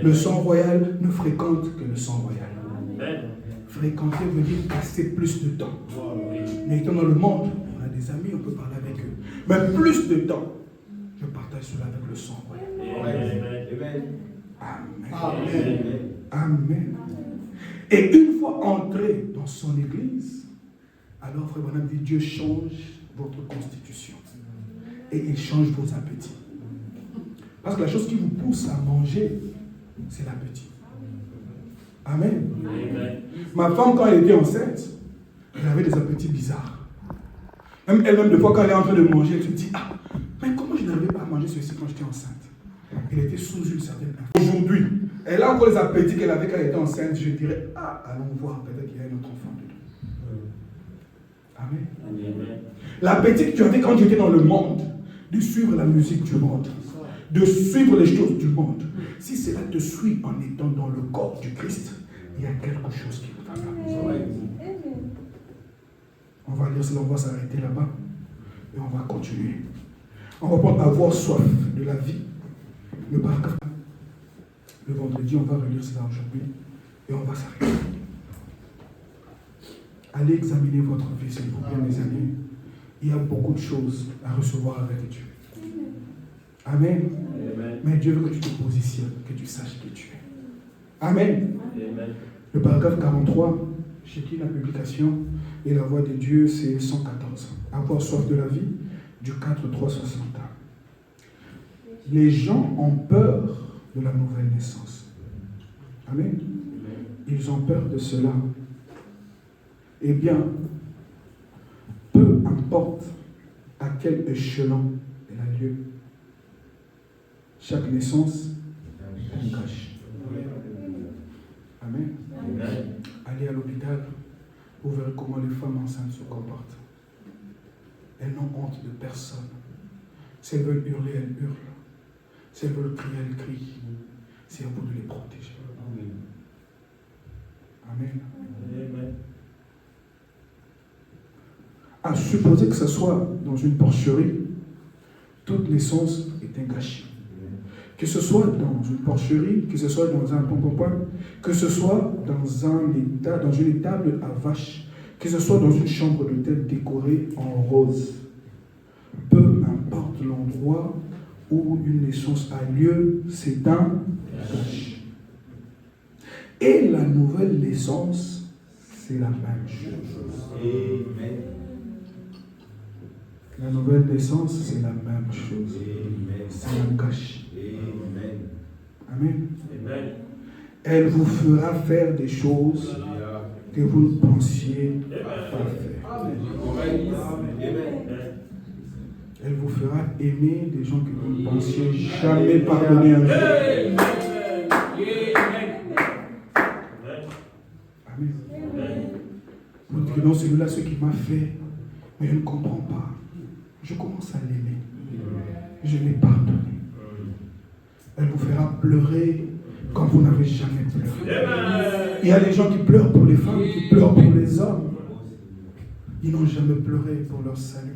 Le sang royal ne fréquente que le sang royal. Fréquenter veut dire passer plus de temps. Mais étant dans le monde, on a des amis, on peut parler avec eux. Mais plus de temps, je partage cela avec le sang royal. Amen. Amen. Amen. Et une fois entré dans son église, alors frère Branham dit, Dieu change votre constitution. Et il change vos appétits. Parce que la chose qui vous pousse à manger, c'est l'appétit. Amen. Ma femme, quand elle était enceinte, elle avait des appétits bizarres. Même elle-même, des fois, quand elle est en train de manger, elle se dit, ah, mais comment je n'arrivais pas à manger ceci quand j'étais enceinte? Elle était sous une certaine influence. Aujourd'hui, elle a encore les appétits qu'elle avait quand elle était enceinte. Je dirais, ah, allons voir, peut-être qu'il y a un autre enfant dedans. Amen. L'appétit que tu avais quand tu étais dans le monde, de suivre la musique du monde, de suivre les choses du monde, si cela te suit en étant dans le corps du Christ, il y a quelque chose qui ne va pas. On va lire cela, on va s'arrêter là-bas et on va continuer. On va prendre avoir soif de la vie. Le paragraphe. Le vendredi, on va relire cela aujourd'hui et on va s'arrêter. Allez examiner votre vie, s'il vous plaît, mes amis. Il y a beaucoup de choses à recevoir avec Dieu. Amen. Amen. Mais Dieu veut que tu te positionnes, que tu saches qui tu es. Amen. Amen. Le paragraphe 43, j'ai dit la publication, et la voix de Dieu, c'est 114. Avoir soif de la vie, du 4-3-60. Les gens ont peur de la nouvelle naissance. Amen. Ils ont peur de cela. Eh bien, peu importe à quel échelon elle a lieu, chaque naissance engage. Amen. Allez à l'hôpital, vous verrez comment les femmes enceintes se comportent. Elles n'ont honte de personne. Si elles veulent hurler, elles hurlent. Si elles veulent crier, elles crient. C'est à vous de les protéger. Amen. Amen. À supposer que ce soit dans une porcherie, toute naissance est un gâchis. Que ce soit dans une porcherie, que ce soit dans un pom-pom-pom, que ce soit dans une étable à vache, que ce soit dans une chambre d'hôtel décorée en rose. Peu importe l'endroit où une naissance a lieu, c'est un gâchis. Et la nouvelle naissance, c'est la même chose. Amen. La nouvelle naissance, c'est la même chose. C'est un gâchis. Amen. Amen. Elle vous fera faire des choses que vous ne pensiez pas faire. Elle vous fera aimer des gens que vous ne pensiez jamais pardonner un jour. Amen. non, celui-là, ce qu'il m'a fait, mais je ne comprends pas. Je commence à l'aimer. Je l'ai pardonné. Elle vous fera pleurer quand vous n'avez jamais pleuré. Il y a des gens qui pleurent pour les femmes, qui pleurent pour les hommes. Ils n'ont jamais pleuré pour leur salut.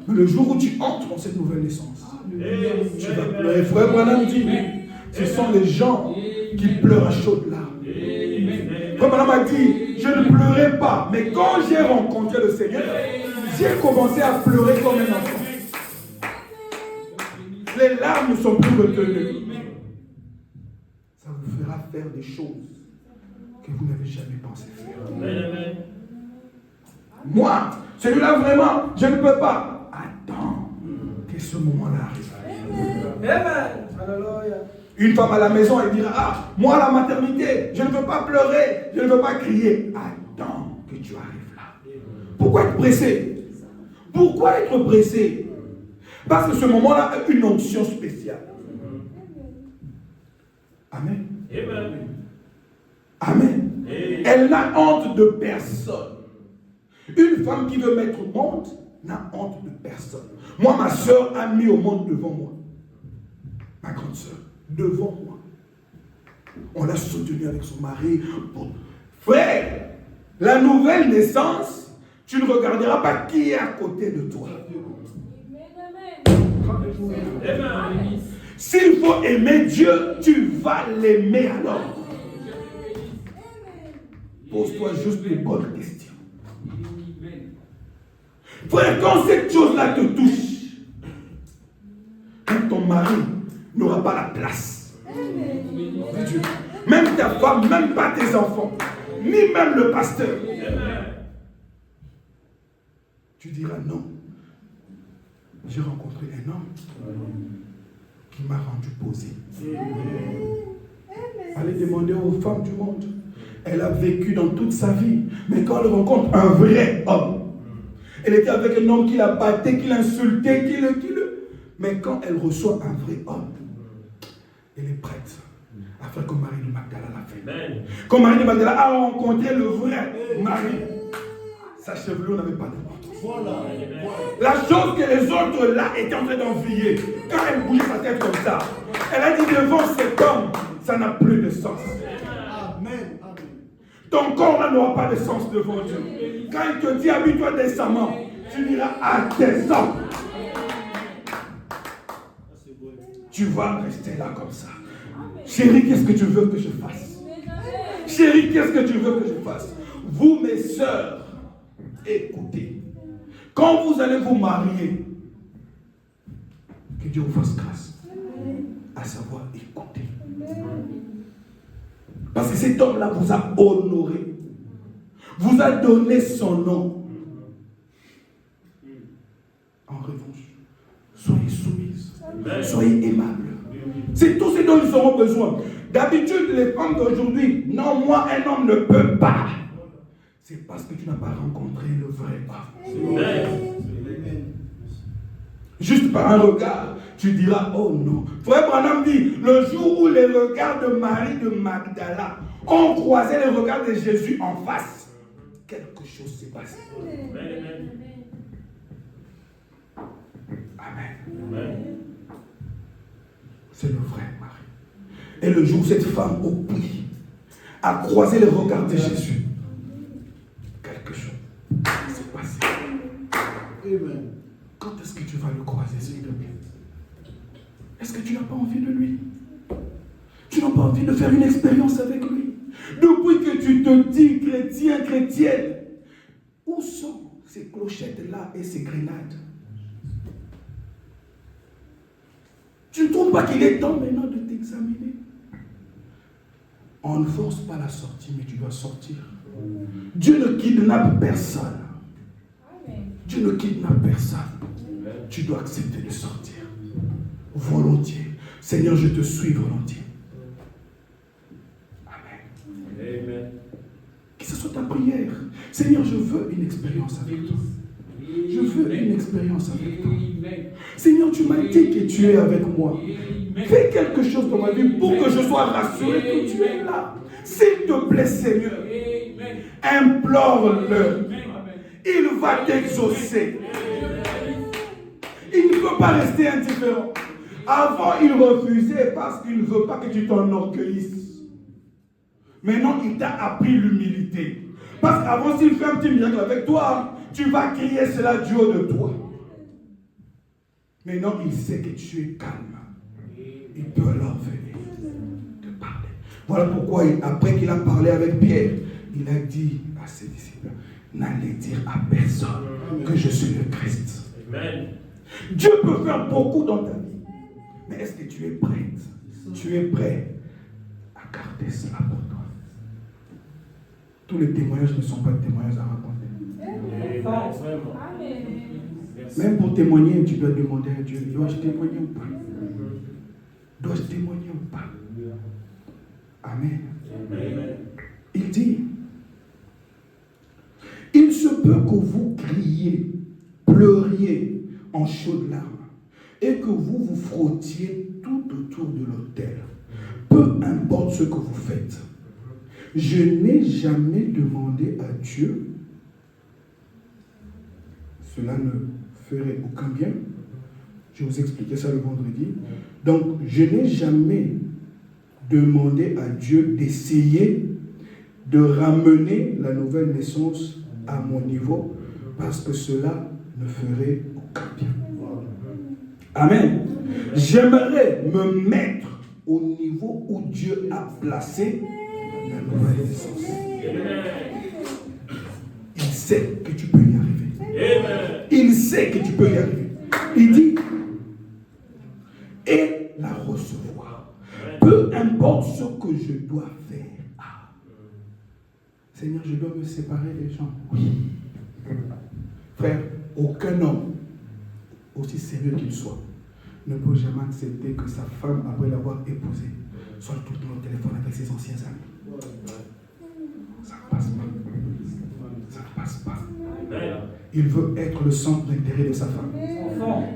Mais le jour où tu entres dans cette nouvelle naissance, tu vas pleurer. Frère Branham dit, ce sont les gens qui pleurent à chaudes larmes. Frère Branham a dit, je ne pleurais pas, mais quand j'ai rencontré le Seigneur, j'ai commencé à pleurer comme un enfant. Les larmes ne sont plus retenues. Ça vous fera faire des choses que vous n'avez jamais pensé faire. Moi, celui-là vraiment, je ne peux pas. Attends que ce moment-là arrive. Une femme à la maison, elle dira, ah, moi à la maternité, je ne veux pas pleurer, je ne veux pas crier. Attends que tu arrives là. Pourquoi être pressé? Pourquoi être pressé? Parce que ce moment-là a une onction spéciale. Amen. Amen. Elle n'a honte de personne. Une femme qui veut mettre au monde n'a honte de personne. Moi, ma soeur a mis au monde devant moi. Ma grande soeur, devant moi. On l'a soutenue avec son mari. Frère, la nouvelle naissance, tu ne regarderas pas qui est à côté de toi. S'il faut aimer Dieu, tu vas l'aimer alors. Pose-toi juste les bonnes questions. Frère, quand cette chose-là te touche, quand ton mari n'aura pas la place de Dieu, même ta femme, même pas tes enfants, ni même le pasteur, tu diras non. J'ai rencontré un homme qui m'a rendu posé. Allez demander aux femmes du monde. Elle a vécu dans toute sa vie. Mais quand elle rencontre un vrai homme, elle était avec un homme qui la battait, qui l'insultait, qui le... Mais quand elle reçoit un vrai homme, elle est prête à faire comme Marie de Magdala l'a fait. Quand Marie de Magdala a rencontré le vrai mari, sa chevelure n'avait pas d'importance. Voilà. La chose que les autres là étaient en train d'envier, quand elle bougeait sa tête comme ça, elle a dit devant cet homme, ça n'a plus de sens. Amen. Ton corps là n'aura pas de sens devant Dieu. Quand il te dit habille-toi décemment, tu diras à tes hommes. Tu vas rester là comme ça. Chérie, qu'est-ce que tu veux que je fasse? Chérie, qu'est-ce que tu veux que je fasse? Vous, mes sœurs, écoutez. Quand vous allez vous marier, que Dieu vous fasse grâce. À savoir écouter. Parce que cet homme-là vous a honoré. Vous a donné son nom. En revanche, soyez soumise. Soyez aimable. C'est tout ce dont nous aurons besoin. D'habitude, les femmes d'aujourd'hui, non, moi, un homme ne peut pas. C'est parce que tu n'as pas rencontré le vrai homme. Juste par un regard, tu diras, oh non. Frère Branham dit, le jour où les regards de Marie de Magdala ont croisé les regards de Jésus en face, quelque chose s'est passé. Amen. C'est le vrai mari. Et le jour où cette femme au puits a croisé les regards de Jésus, quelque chose s'est passé. Amen. Quand est-ce que tu vas le croiser, s'il te plaît? Est-ce que tu n'as pas envie de lui? Tu n'as pas envie de faire une expérience avec lui? Depuis que tu te dis chrétien, chrétienne, où sont ces clochettes-là et ces grenades? Tu ne trouves pas qu'il est temps maintenant de t'examiner? On ne force pas la sortie, mais tu dois sortir. Dieu ne kidnappe personne. Dieu ne kidnappe personne. Tu dois accepter de sortir. Volontiers. Seigneur, je te suis volontiers. Amen. Que ce soit ta prière. Seigneur, je veux une expérience avec toi. Je veux une expérience avec toi. Seigneur, tu m'as dit que tu es avec moi. Fais quelque chose dans ma vie pour que je sois rassuré que tu es là. S'il te plaît, Seigneur. Implore-le. Il va t'exaucer. Il ne peut pas rester indifférent. Avant, il refusait parce qu'il ne veut pas que tu t'enorgueillisses. Maintenant, il t'a appris l'humilité. Parce qu'avant, s'il fait un petit miracle avec toi, tu vas crier cela du haut de toi. Maintenant, il sait que tu es calme. Il peut alors venir te parler. Voilà pourquoi, après qu'il a parlé avec Pierre, il a dit à ses disciples, n'allez dire à personne que je suis le Christ. Amen. Dieu peut faire beaucoup dans ta vie. Mais est-ce que tu es prête? Tu es prêt à garder cela pour toi? Tous les témoignages ne sont pas des témoignages à raconter. Même pour témoigner, tu dois demander à Dieu, dois-je témoigner ou pas? Dois-je témoigner ou pas? Amen. Il dit, il se peut que vous criez, pleuriez en chaudes larmes et que vous vous frottiez tout autour de l'autel. Peu importe ce que vous faites. Je n'ai jamais demandé à Dieu, cela ne ferait aucun bien. Je vais vous expliquer ça le vendredi. Donc, je n'ai jamais demandé à Dieu d'essayer de ramener la nouvelle naissance à mon niveau parce que cela ne ferait aucun bien. Amen. J'aimerais me mettre au niveau où Dieu a placé la nouvelle naissance. Il sait que tu peux y arriver. Il sait que tu peux y arriver. Il dit, et la recevoir. Peu importe ce que je dois faire. Ah. Seigneur, je dois me séparer des gens. Oui. Frère, aucun homme, aussi sérieux qu'il soit, ne peut jamais accepter que sa femme, après l'avoir épousée, soit tout le temps au téléphone avec ses anciens amis. Ça ne passe pas. Ça ne passe pas. Il veut être le centre d'intérêt de sa femme.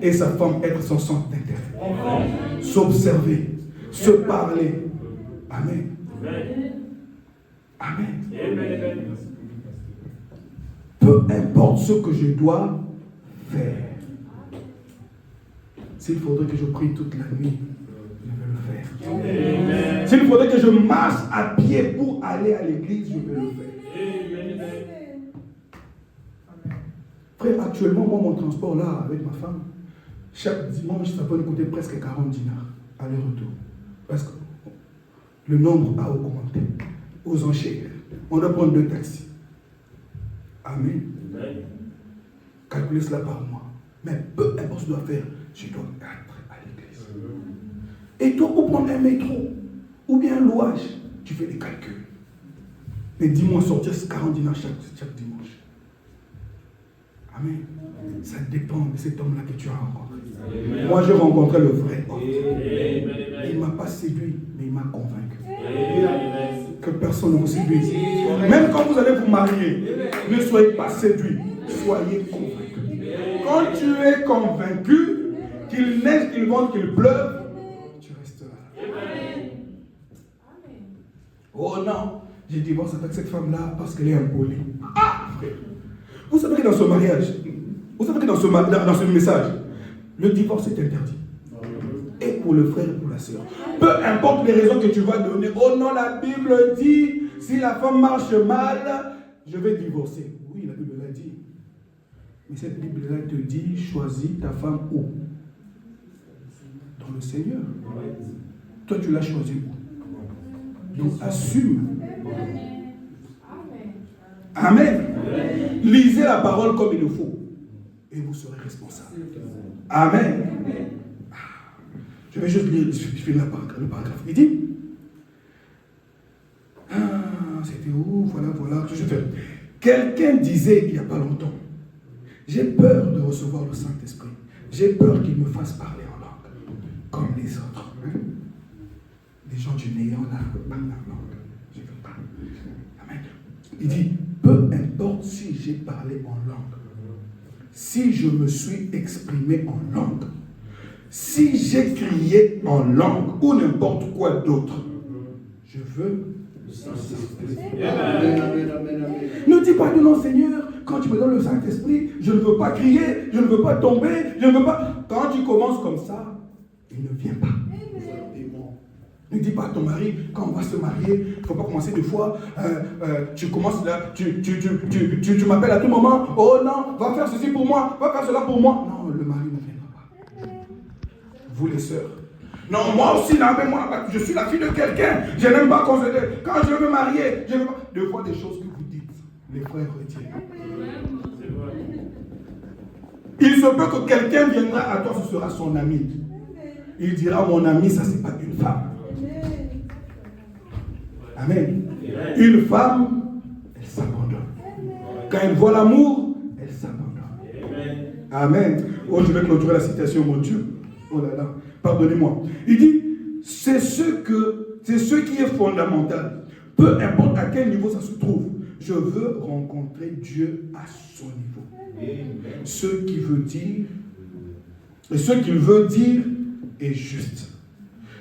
Et sa femme être son centre d'intérêt. S'observer, se parler. Amen. Amen. Peu importe ce que je dois faire. S'il faudrait que je prie toute la nuit, je vais le faire. S'il faudrait que je marche à pied pour aller à l'église, je vais le faire. Frère, actuellement, moi, mon transport là, avec ma femme, chaque dimanche, ça peut nous coûter presque 40 dinars, aller-retour. Parce que le nombre a augmenté. Aux enchères. On doit prendre 2 taxis. Amen. Calculez cela par mois. Mais peu importe ce que je dois faire, je dois être à l'église. Et toi, pour prendre un métro, ou bien un louage, tu fais des calculs. Mais dis-moi sortir 40 dinars chaque dimanche. Amen. Ça dépend de cet homme-là que tu as rencontré. Amen. Moi, j'ai rencontré le vrai homme. Il ne m'a pas séduit, mais il m'a convaincu. Amen. Que personne ne vous séduise. Même quand vous allez vous marier, ne soyez pas séduits, soyez convaincus. Quand tu es convaincu qu'il neige, qu'il vente, qu'il pleuve, tu resteras. Amen. Oh non, j'ai divorcé avec cette femme-là parce qu'elle est impolie. Ah, frère. Vous savez que dans ce mariage, vous savez que dans ce message, le divorce est interdit. Et pour le frère et pour la sœur. Peu importe les raisons que tu vas donner. Oh non, la Bible dit, si la femme marche mal, je vais divorcer. Oui, la Bible l'a dit. Mais cette Bible-là te dit, choisis ta femme où? Dans le Seigneur. Toi, tu l'as choisi où? Donc, assume. Amen. Lisez la parole comme il le faut. Et vous serez responsable. Amen. Je vais juste lire, je finis le paragraphe. Il dit, c'était où? Voilà. Je fais. Quelqu'un disait il n'y a pas longtemps, j'ai peur de recevoir le Saint-Esprit. J'ai peur qu'il me fasse parler en langue, comme les autres. Les gens du néant là parlent en langue. Je ne veux pas. Amen. Il dit, peu importe si j'ai parlé en langue, si je me suis exprimé en langue, si j'ai crié en langue ou n'importe quoi d'autre, je veux Amen, amen, amen. Ne dis pas de non, Seigneur, quand tu me donnes le Saint-Esprit, je ne veux pas crier, je ne veux pas tomber, je ne veux pas. Quand tu commences comme ça, il ne vient pas. Ne dis pas à ton mari, quand on va se marier, il ne faut pas commencer deux fois. Tu commences là, tu m'appelles à tout moment. Oh non, va faire ceci pour moi, va faire cela pour moi. Non, le mari ne viendra pas. Vous les sœurs. Non, moi aussi, là, mais moi, je suis la fille de quelqu'un. Je n'aime pas qu'on se dise. Quand je veux me marier, je veux pas. Deux fois des choses que vous dites, les frères retiennent. Il se peut que quelqu'un viendra à toi, ce sera son ami. Il dira, mon ami, ça c'est pas une femme. Amen. Une femme, elle s'abandonne. Quand elle voit l'amour, elle s'abandonne. Amen. Oh, je vais clôturer la citation, mon Dieu. Oh là là, pardonnez-moi. Il dit, c'est ce qui est fondamental. Peu importe à quel niveau ça se trouve, je veux rencontrer Dieu à son niveau. Ce qu'il veut dire, et ce qu'il veut dire est juste.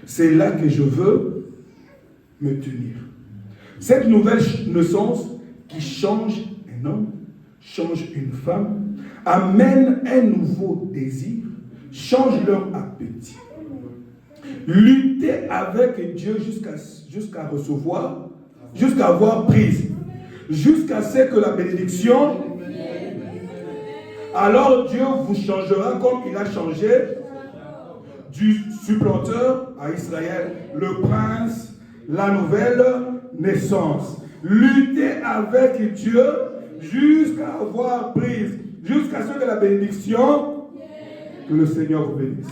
C'est là que je veux me tenir. Cette nouvelle naissance qui change un homme, change une femme, amène un nouveau désir, change leur appétit. Lutter avec Dieu jusqu'à recevoir, jusqu'à avoir prise, jusqu'à ce que la bénédiction, alors Dieu vous changera comme il a changé du supplanteur à Israël, le prince, la nouvelle naissance. Lutter avec Dieu jusqu'à avoir prise, jusqu'à ce que la bénédiction, que le Seigneur vous bénisse.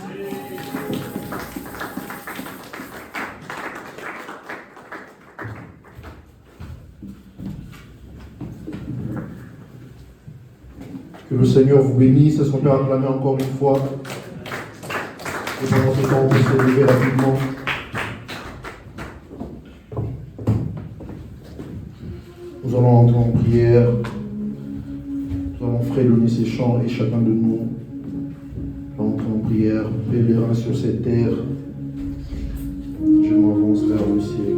Que le Seigneur vous bénisse. Est-ce qu'on peut acclamer encore une fois? Et pendant ce temps, on peut se lever rapidement. Nous allons entrer en prière. Nous allons fredonner ces chants et chacun de nous va entrer en prière. Paix verra sur cette terre. Je m'avance vers le ciel.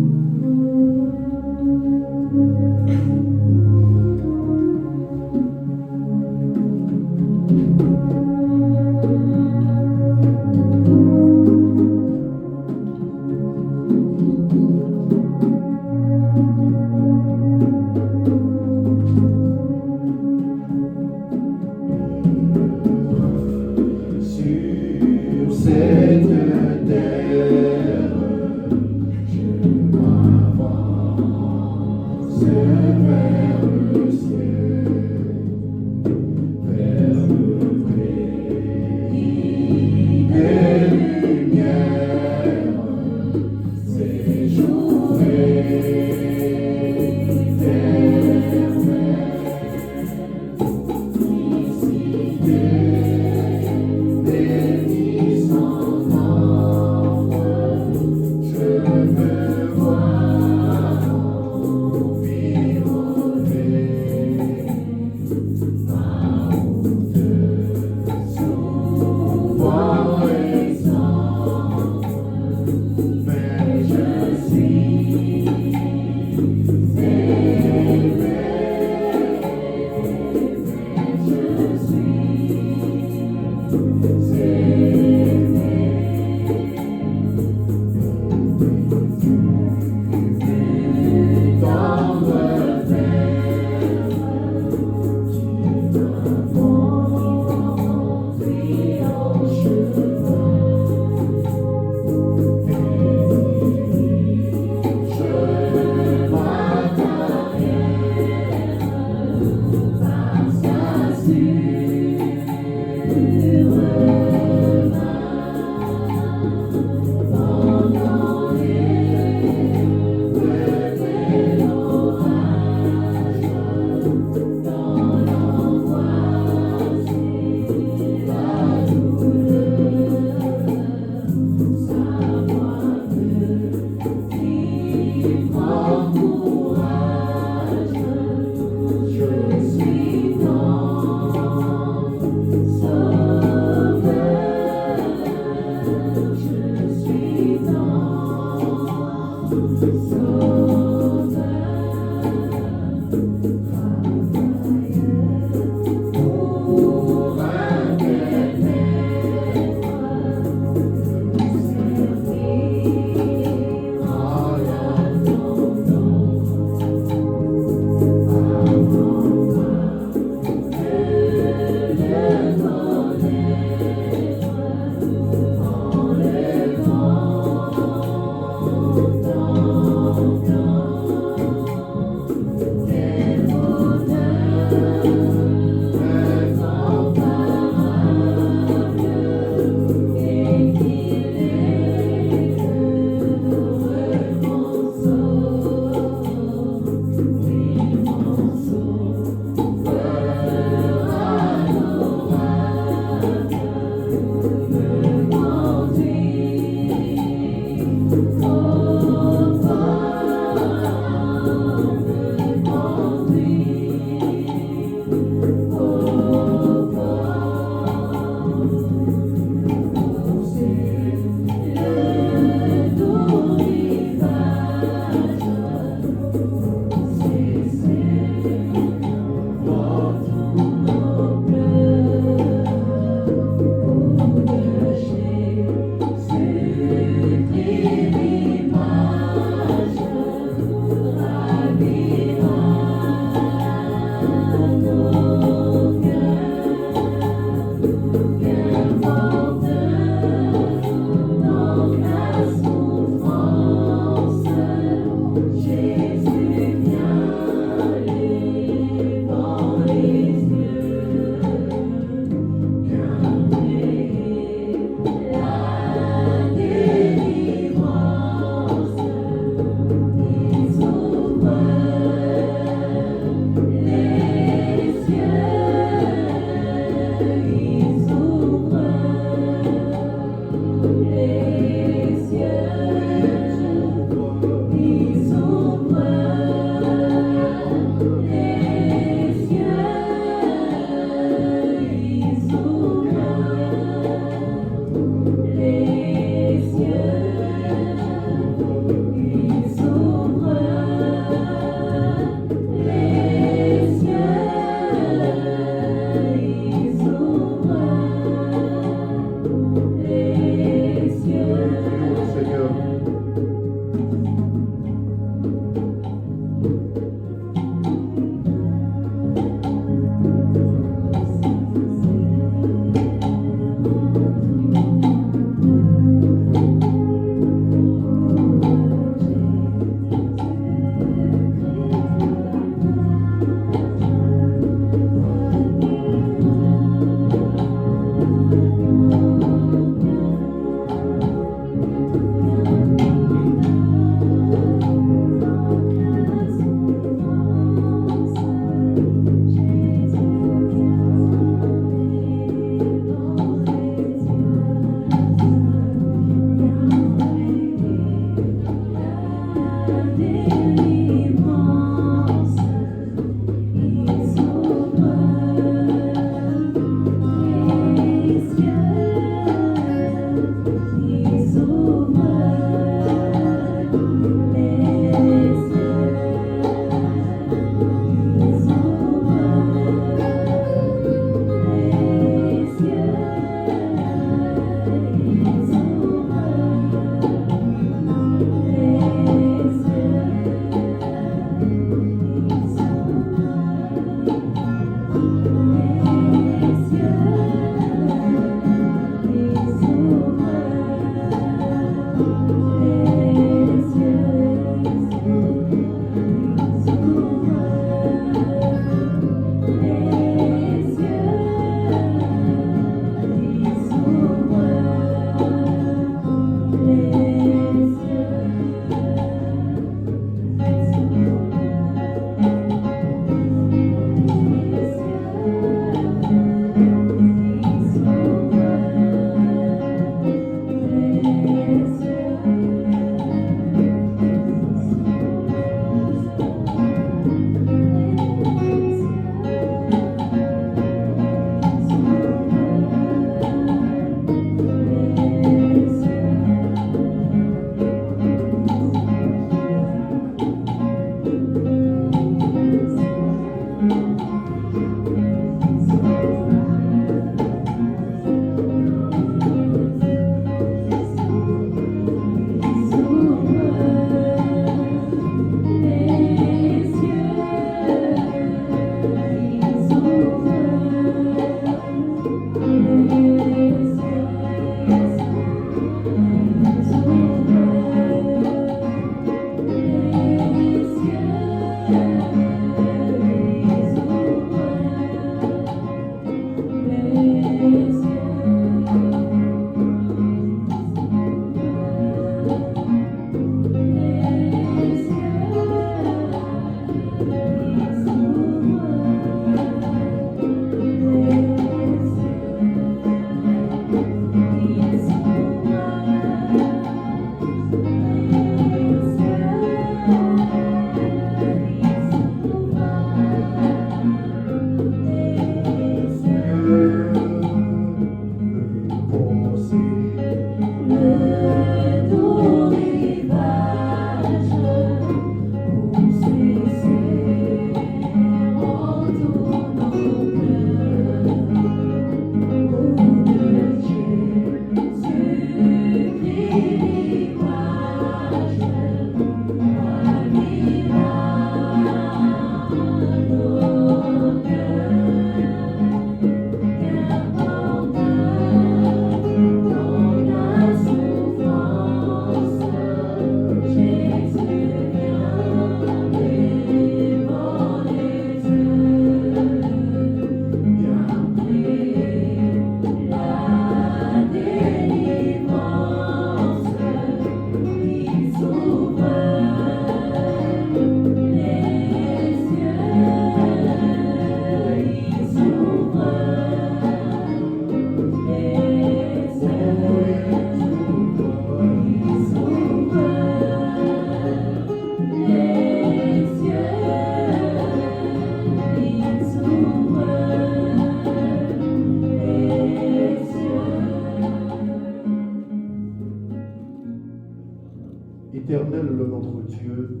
Éternel, notre Dieu,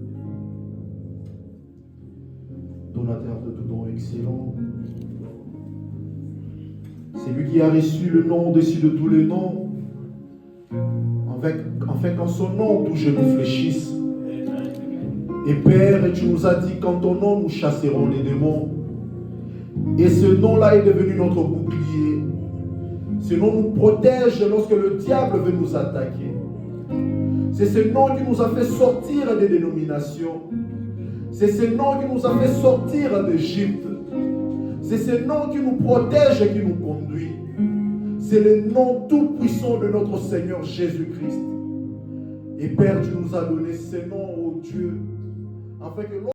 donateur de tout don excellent, c'est lui qui a reçu le nom au-dessus de tous les noms, afin qu'en son nom, tout genou fléchisse. Et Père, tu nous as dit qu'en ton nom, nous chasserons les démons. Et ce nom-là est devenu notre bouclier. Ce nom nous protège lorsque le diable veut nous attaquer. C'est ce nom qui nous a fait sortir des dénominations. C'est ce nom qui nous a fait sortir d'Égypte. C'est ce nom qui nous protège et qui nous conduit. C'est le nom tout-puissant de notre Seigneur Jésus-Christ. Et Père, tu nous as donné ce nom, ô Dieu, afin que